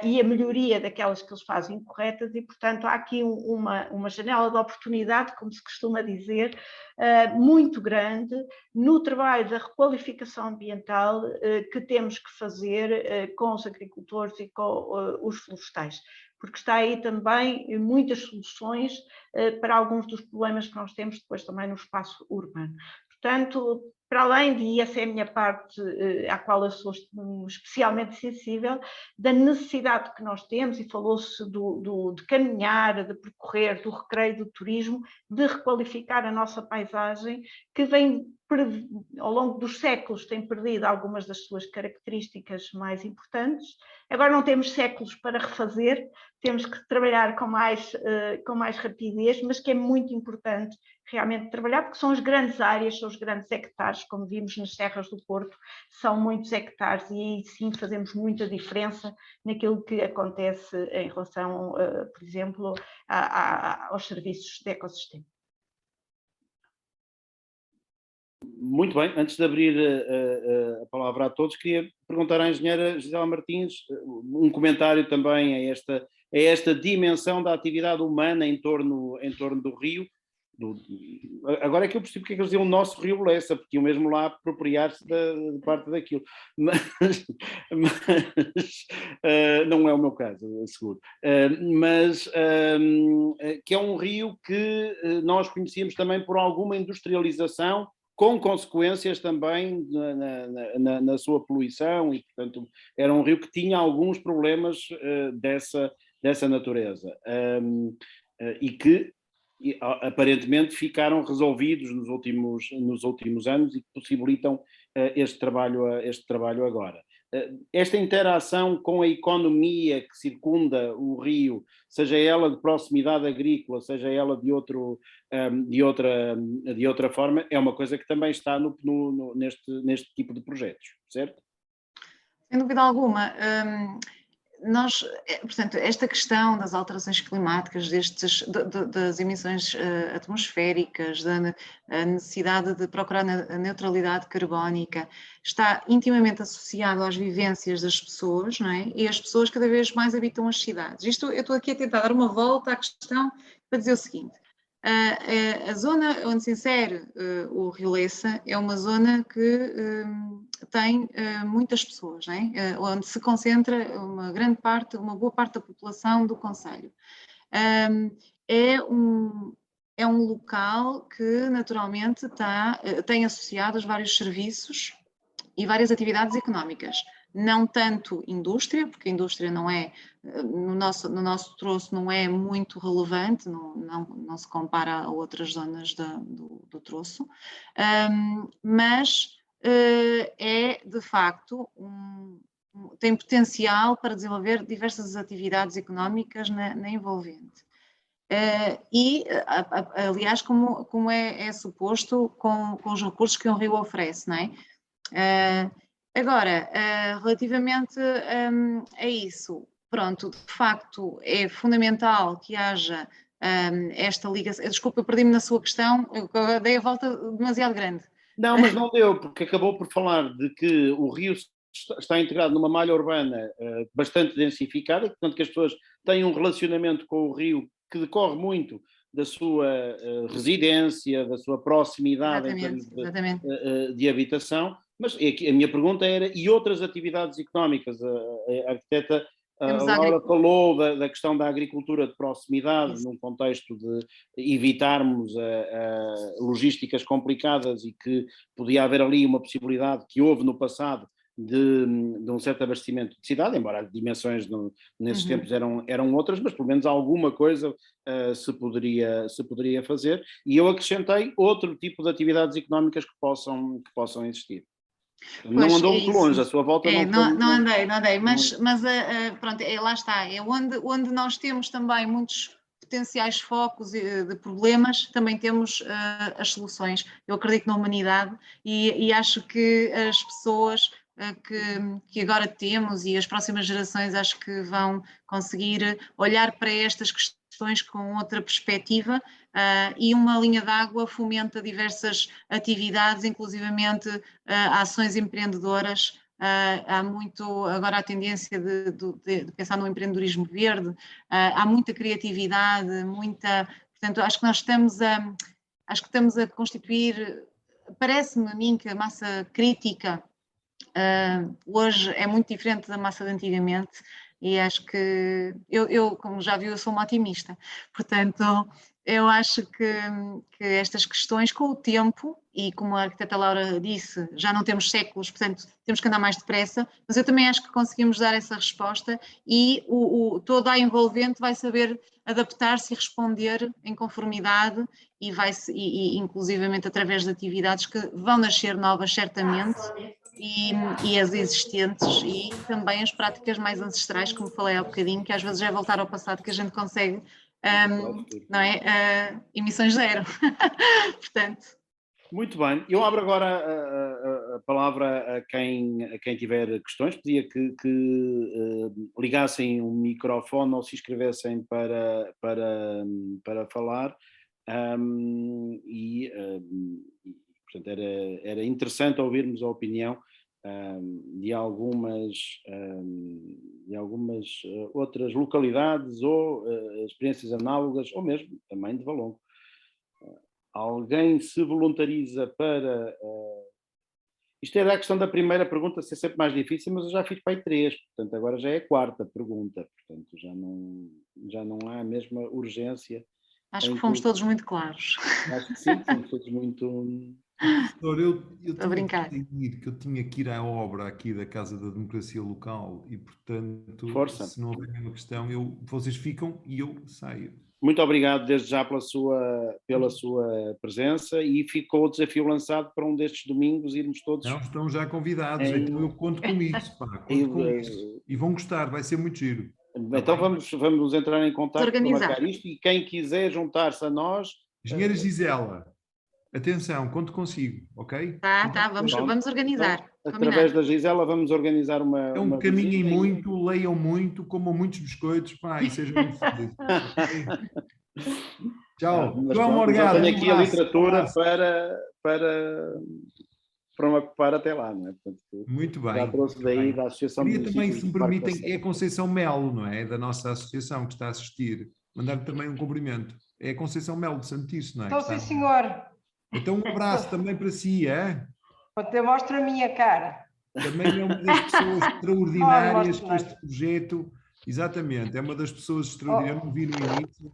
e a melhoria daquelas que eles fazem corretas e, portanto, há aqui uma janela de oportunidade, como se costuma dizer, muito grande no trabalho da requalificação ambiental que temos que fazer com os agricultores e com os florestais, porque está aí também muitas soluções para alguns dos problemas que nós temos depois também no espaço urbano. Portanto, para além de, e essa é a minha parte à qual eu sou especialmente sensível, da necessidade que nós temos, e falou-se de caminhar, de percorrer, do recreio, do turismo, de requalificar a nossa paisagem, que vem, ao longo dos séculos, tem perdido algumas das suas características mais importantes. Agora não temos séculos para refazer, temos que trabalhar com mais rapidez, mas que é muito importante realmente trabalhar, porque são as grandes áreas, são os grandes hectares, como vimos nas Serras do Porto, são muitos hectares e aí sim fazemos muita diferença naquilo que acontece em relação, por exemplo, aos serviços de ecossistema. Muito bem, antes de abrir a palavra a todos, queria perguntar à engenheira Gisela Martins um comentário também a esta dimensão da atividade humana em torno do rio. agora é que eu percebo porque é que eles diziam o nosso rio Lessa, porque iam mesmo lá apropriar-se de parte daquilo. Mas não é o meu caso, seguro. Mas que é um rio que nós conhecíamos também por alguma industrialização, com consequências também na sua poluição, e portanto era um rio que tinha alguns problemas dessa natureza. E que aparentemente ficaram resolvidos nos últimos anos e que possibilitam este trabalho agora. Esta interação com a economia que circunda o rio, seja ela de proximidade agrícola, seja ela de outra forma, é uma coisa que também está neste tipo de projetos, certo? Sem dúvida alguma. Portanto, esta questão das alterações climáticas, das emissões atmosféricas, da necessidade de procurar a neutralidade carbónica, está intimamente associado às vivências das pessoas, não é? E as pessoas cada vez mais habitam as cidades. Eu estou aqui a tentar dar uma volta à questão para dizer o seguinte. A zona onde se insere o Rio Lessa é uma zona que tem muitas pessoas, não é? Onde se concentra uma boa parte da população do concelho. É um local que naturalmente tem associados vários serviços e várias atividades económicas. Não tanto indústria, porque a indústria não é, no nosso troço não é muito relevante, não se compara a outras zonas do troço, mas é de facto tem potencial para desenvolver diversas atividades económicas na envolvente. Aliás, como é suposto com os recursos que um rio oferece, não é? Agora, relativamente a isso, pronto, de facto é fundamental que haja esta ligação. Desculpa, eu perdi-me na sua questão, eu dei a volta demasiado grande. Não, mas não deu, porque acabou por falar de que o rio está integrado numa malha urbana bastante densificada, portanto que as pessoas têm um relacionamento com o rio que decorre muito da sua residência, da sua proximidade em termos de habitação, mas a minha pergunta era, e outras atividades económicas? A arquiteta Laura falou da questão da agricultura de proximidade, num contexto de evitarmos logísticas complicadas e que podia haver ali uma possibilidade que houve no passado de um certo abastecimento de cidade, embora as dimensões nesses tempos eram outras, mas pelo menos alguma coisa se poderia fazer, e eu acrescentei outro tipo de atividades económicas que possam existir. Não andou muito longe, a sua volta não andei, mas pronto, lá está, é onde nós temos também muitos potenciais focos de problemas, também temos as soluções. Eu acredito na humanidade e acho que as pessoas que agora temos e as próximas gerações acho que vão conseguir olhar para estas questões com outra perspectiva e uma linha d'água fomenta diversas atividades, inclusivamente ações empreendedoras. Há muito agora a tendência de pensar no empreendedorismo verde, há muita criatividade, portanto acho que nós estamos a constituir, parece-me a mim que a massa crítica hoje é muito diferente da massa de antigamente e acho que eu como já viu, eu sou uma otimista, portanto eu acho que estas questões com o tempo, e como a arquiteta Laura disse, já não temos séculos, portanto temos que andar mais depressa, mas eu também acho que conseguimos dar essa resposta e toda a envolvente vai saber adaptar-se e responder em conformidade e inclusivamente através de atividades que vão nascer novas certamente e as existentes e também as práticas mais ancestrais, como falei há bocadinho, que às vezes é voltar ao passado que a gente consegue não é? Emissões zero. Portanto. Muito bem. Eu abro agora a palavra a quem tiver questões. Pedia que ligassem o microfone ou se inscrevessem para falar. Portanto, era interessante ouvirmos a opinião de algumas outras localidades ou experiências análogas, ou mesmo também de Valongo. alguém se voluntariza para... isto era a questão da primeira pergunta ser sempre mais difícil, mas eu já fiz para aí 3, portanto agora já é a 4ª pergunta, portanto já não há a mesma urgência. Acho que fomos todos muito claros. Acho que sim, fomos todos muito... Professor, eu Estou a brincar. eu tinha que ir à obra aqui da Casa da Democracia Local e, portanto, Força. se não houver nenhuma questão, vocês ficam e eu saio. Muito obrigado desde já pela sua presença e ficou o desafio lançado para um destes domingos irmos todos... Não, estão já convidados, então eu conto com isso, pá, conto com isso. E vão gostar, vai ser muito giro. Então vamos entrar em contato para marcar isto e quem quiser juntar-se a nós... Engenheira Gisela, atenção, conto consigo, ok? Tá, vamos organizar. Então, através da Gisela vamos organizar uma... Então caminhem muito, leiam muito, comam muitos biscoitos, pá, e sejam muito felizes. Okay? Tchau. João Morgado. Tenho aqui a literatura para me ocupar até lá, não é? Portanto, muito bem. Já trouxe daí da Associação Queria de também, se me permitem, Parque é a Conceição Melo, não é? Da nossa associação que está a assistir. Mandar-lhe também um cumprimento. É a Conceição Melo de Santiço, não é? Então, sim, senhor. Então, um abraço também para si, é? Até mostra a minha cara. Também é uma das pessoas extraordinárias que este projeto... Exatamente, é uma das pessoas extraordinárias. Eu não vi no início.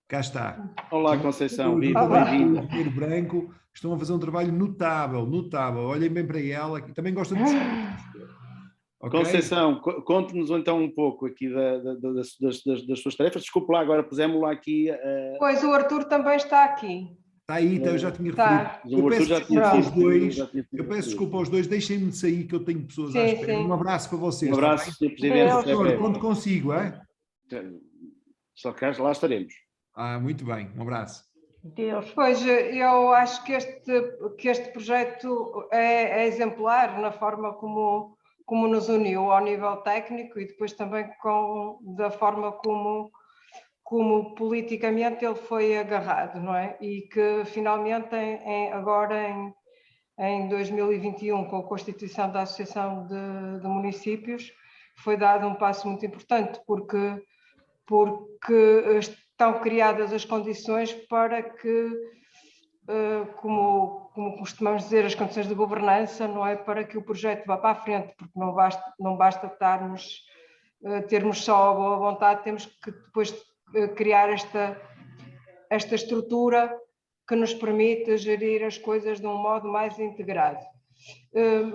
Cá está. Olá, Conceição. Viva, bem-vinda. Branco, estão a fazer um trabalho notável, notável. Olhem bem para ela. Também gostam de... Okay? Conceição, conte-nos então um pouco aqui das suas tarefas. Desculpe lá, agora pusemos lá aqui... Pois, o Arthur também está aqui. Está aí, então eu já tinha referido. Eu peço desculpa aos dois, deixem-me sair que eu tenho pessoas à espera. Um abraço para vocês. Um abraço, Sr. Presidente. Conto consigo, é? Só que lá estaremos. Muito bem, um abraço. Deus. Pois, eu acho que este projeto é exemplar na forma como nos uniu ao nível técnico e depois também da forma como politicamente ele foi agarrado, não é? E que finalmente agora em 2021, com a constituição da Associação de Municípios, foi dado um passo muito importante, porque estão criadas as condições para que, como costumamos dizer, as condições de governança, não é, para que o projeto vá para a frente, porque não basta termos só a boa vontade, temos que depois criar esta estrutura que nos permite gerir as coisas de um modo mais integrado.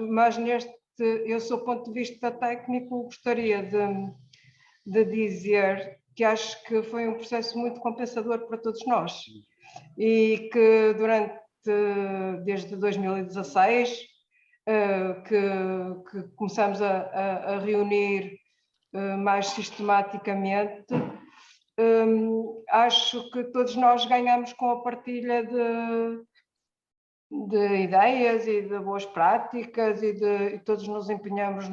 Mas eu, sob o ponto de vista técnico, gostaria de dizer que acho que foi um processo muito compensador para todos nós e que desde 2016 que começamos a reunir mais sistematicamente, acho que todos nós ganhamos com a partilha de ideias e de boas práticas e todos nos empenhamos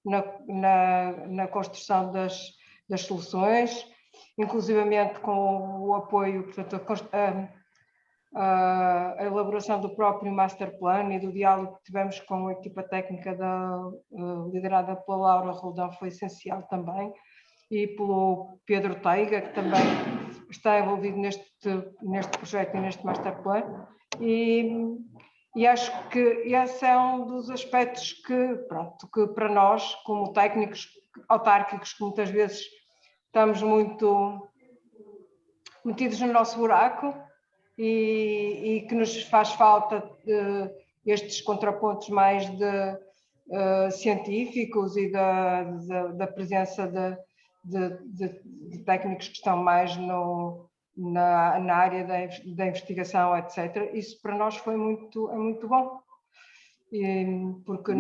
na construção das soluções, inclusivamente com o apoio, portanto, a elaboração do próprio master plan e do diálogo que tivemos com a equipa técnica liderada pela Laura Roldão foi essencial também, e pelo Pedro Teiga, que também está envolvido neste projeto e neste master plan, e acho que esse é um dos aspectos que para nós, como técnicos autárquicos, que muitas vezes estamos muito metidos no nosso buraco e que nos faz falta estes contrapontos mais científicos e da presença de técnicos que estão mais na área da investigação, etc. Isso para nós é muito bom, porque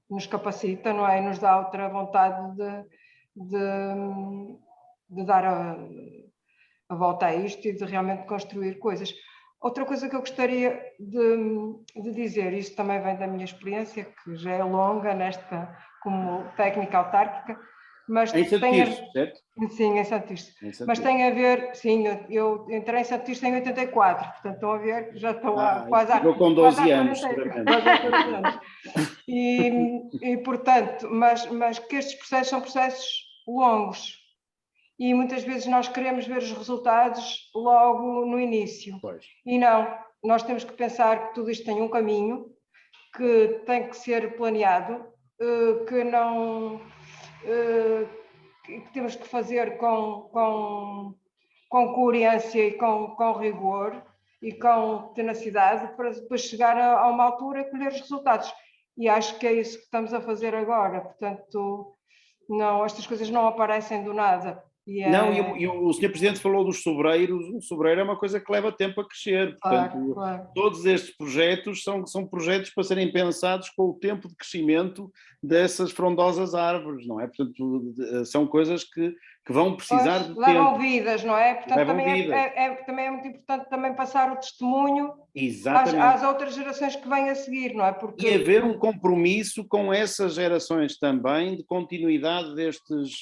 nos capacita, não é? E nos dá outra vontade de dar a volta a isto e de realmente construir coisas. Outra coisa que eu gostaria de dizer, isto também vem da minha experiência, que já é longa como técnica autárquica, mas em Santiço, certo? Sim, em Santiço. Mas tem a ver, sim, eu entrei em Santiço em 84, portanto estão a ver que já estou quase há... com 12 anos, e portanto, mas que estes processos são processos longos e muitas vezes nós queremos ver os resultados logo no início. Pois. E não, nós temos que pensar que tudo isto tem um caminho, que tem que ser planeado, que não... que temos que fazer com coerência e com rigor e com tenacidade para depois chegar a uma altura e colher os resultados. E acho que é isso que estamos a fazer agora. Portanto, não, estas coisas não aparecem do nada. Não, e o Sr. Presidente falou dos sobreiros. O sobreiro é uma coisa que leva tempo a crescer. Portanto, claro. Todos estes projetos são projetos para serem pensados com o tempo de crescimento dessas frondosas árvores, não é? Portanto, são coisas que vão precisar de levam tempo. vidas, não é? Portanto, Levam também é muito importante também passar o testemunho às outras gerações que vêm a seguir, não é? Porque... E haver um compromisso com essas gerações também de continuidade destes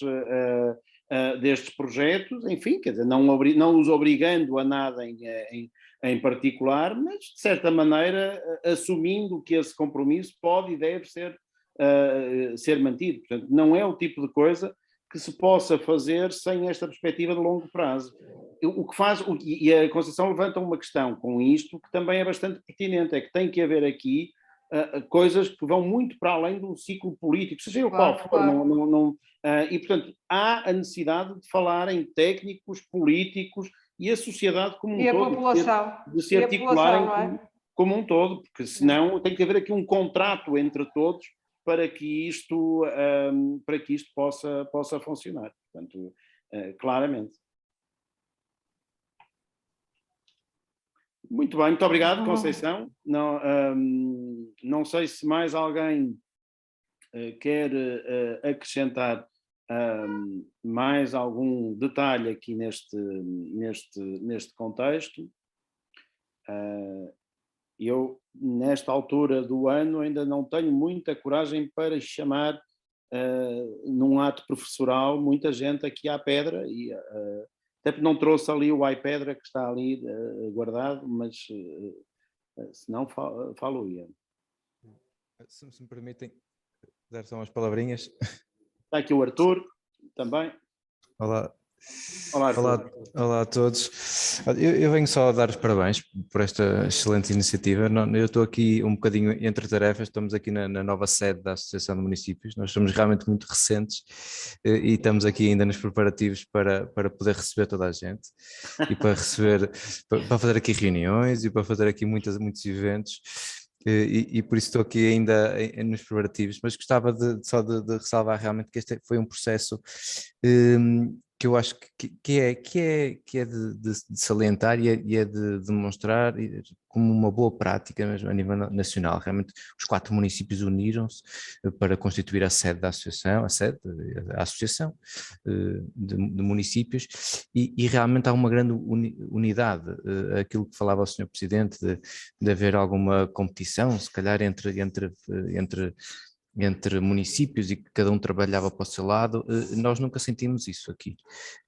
projetos, enfim, quer dizer, não os obrigando a nada em particular, mas de certa maneira assumindo que esse compromisso pode e deve ser mantido. Portanto, não é o tipo de coisa que se possa fazer sem esta perspectiva de longo prazo. O que faz, e a Conceição levanta uma questão com isto que também é bastante pertinente, é que tem que haver aqui coisas que vão muito para além de um ciclo político, seja ele qual for. Claro. E, portanto, há a necessidade de falar em técnicos, políticos e a sociedade como um e todo. A população. De se articularem como um todo, porque senão tem que haver aqui um contrato entre todos para que isto possa funcionar. Portanto, claramente. Muito bem, muito obrigado, Conceição. Não sei se mais alguém quer acrescentar mais algum detalhe aqui neste contexto. Eu, nesta altura do ano, ainda não tenho muita coragem para chamar num ato professoral muita gente aqui à pedra, e até porque não trouxe ali o iPedra que está ali guardado, mas se não falo-ia. Se me permitem dar só umas palavrinhas. Está aqui o Arthur também. Olá. Olá, olá a todos. Eu venho só a dar os parabéns por esta excelente iniciativa. Eu estou aqui um bocadinho entre tarefas, estamos aqui na nova sede da Associação de Municípios. Nós somos realmente muito recentes e estamos aqui ainda nos preparativos para poder receber toda a gente e para fazer aqui reuniões e para fazer aqui muitos eventos. E por isso estou aqui ainda nos preparativos, mas gostava só de ressalvar realmente que este foi um processo que eu acho que é de salientar e é de demonstrar como uma boa prática mesmo a nível nacional. Realmente os 4 municípios uniram-se para constituir a sede da associação, a associação de municípios e realmente há uma grande unidade, aquilo que falava o Sr. Presidente de haver alguma competição, se calhar entre municípios e que cada um trabalhava para o seu lado, nós nunca sentimos isso aqui.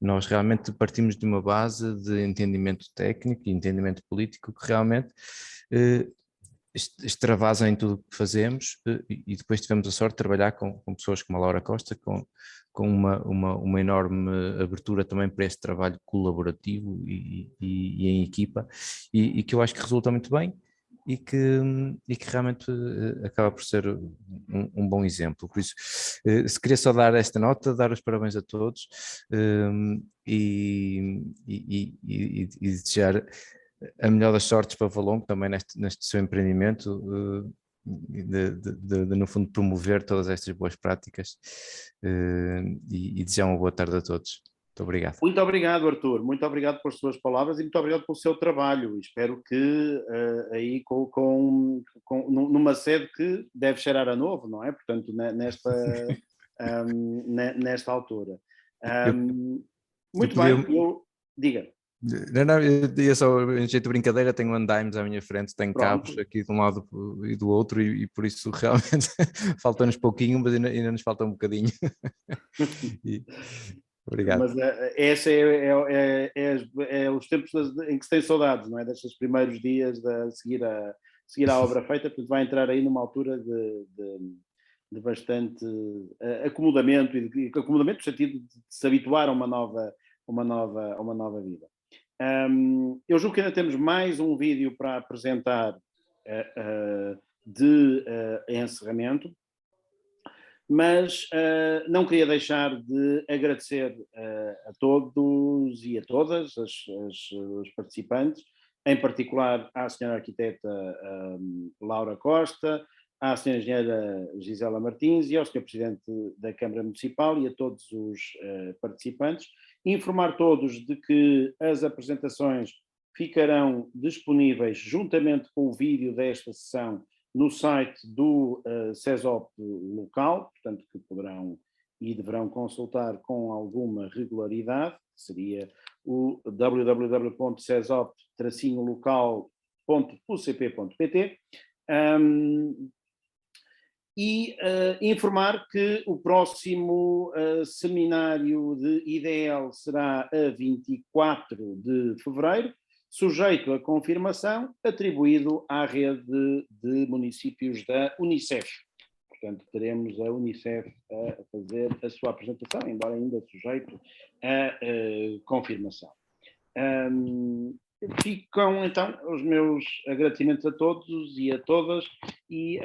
Nós realmente partimos de uma base de entendimento técnico e entendimento político que realmente extravasa em tudo o que fazemos e depois tivemos a sorte de trabalhar com pessoas como a Laura Costa, com uma enorme abertura também para este trabalho colaborativo e em equipa e que eu acho que resulta muito bem. E que realmente acaba por ser um bom exemplo. Por isso, se queria só dar esta nota, dar os parabéns a todos e desejar a melhor das sortes para o Valongo também neste seu empreendimento, no fundo promover todas estas boas práticas e desejar uma boa tarde a todos. Muito obrigado. Muito obrigado, Arthur. Muito obrigado pelas suas palavras e muito obrigado pelo seu trabalho. Espero que aí numa sede que deve cheirar a novo, não é? Portanto, nesta altura. Muito bem, diga. Não, eu ia só, em jeito de brincadeira, tenho andaimes à minha frente, tenho cabos aqui de um lado e do outro e por isso realmente falta-nos pouquinho, mas ainda nos falta um bocadinho. Obrigado. Mas esse é os tempos em que se tem saudades, não é? Destes primeiros dias de seguir a obra feita, porque vai entrar aí numa altura de bastante acomodamento, e acomodamento no sentido de se habituar a uma nova uma nova vida. Eu julgo que ainda temos mais um vídeo para apresentar de encerramento, mas não queria deixar de agradecer a todos e a todas os participantes, em particular à senhora arquiteta Laura Costa, à senhora engenheira Gisela Martins e ao senhor presidente da Câmara Municipal e a todos os participantes. Informar todos de que as apresentações ficarão disponíveis juntamente com o vídeo desta sessão no site do CESOP local, portanto que poderão e deverão consultar com alguma regularidade, que seria o www.cesop-local.ucp.pt. Informar que o próximo seminário de IDL será a 24 de fevereiro, sujeito à confirmação, atribuído à rede de municípios da Unicef. Portanto, teremos a Unicef a fazer a sua apresentação, embora ainda sujeito à confirmação. Ficam então os meus agradecimentos a todos e a todas e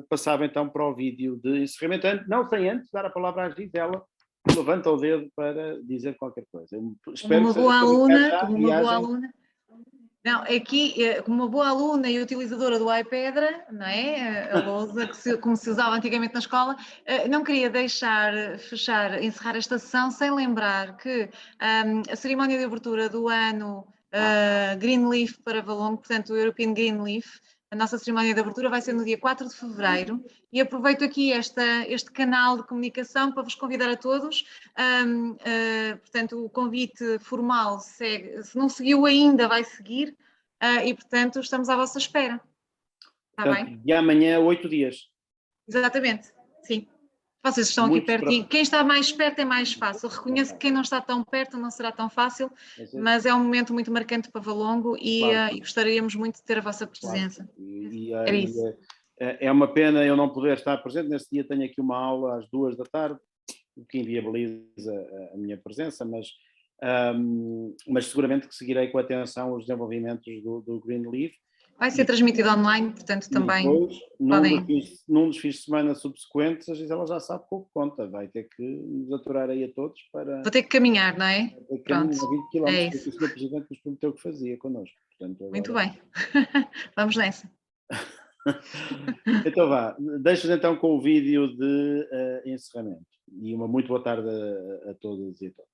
passava então para o vídeo de encerramento, não sem antes dar a palavra à Gisela, que levanta o dedo para dizer qualquer coisa. Como uma boa aluna. Não, aqui, como uma boa aluna e utilizadora do iPedra, não é? A lousa, como se usava antigamente na escola, não queria deixar encerrar esta sessão sem lembrar que a cerimónia de abertura do ano Greenleaf para Valongo, portanto o European Greenleaf, a nossa cerimónia de abertura vai ser no dia 4 de fevereiro e aproveito aqui este canal de comunicação para vos convidar a todos. Portanto, o convite formal segue, se não seguiu ainda, vai seguir e, portanto, estamos à vossa espera. Está bem? E amanhã, 8 dias. Exatamente, sim. Vocês estão aqui pertinho. Quem está mais perto é mais fácil. Reconheço que quem não está tão perto não será tão fácil, mas é um momento muito marcante para Valongo e, claro, e gostaríamos muito de ter a vossa presença. Claro. É uma pena eu não poder estar presente. Nesse dia tenho aqui uma aula às 2 da tarde, o que inviabiliza a minha presença, mas seguramente que seguirei com atenção os desenvolvimentos do Greenleaf. Vai ser transmitido online, portanto também depois, num dos fins de semana subsequentes, a Gisela já sabe pouco conta, vai ter que nos aturar aí a todos para... Vou ter que caminhar, não é? Vai ter que caminhar 20 km, porque o Sr. Presidente nos prometeu que fazia connosco. Portanto, agora... Muito bem, vamos nessa. Então vá, deixo-vos então com o vídeo de encerramento. E uma muito boa tarde a todas e a todos.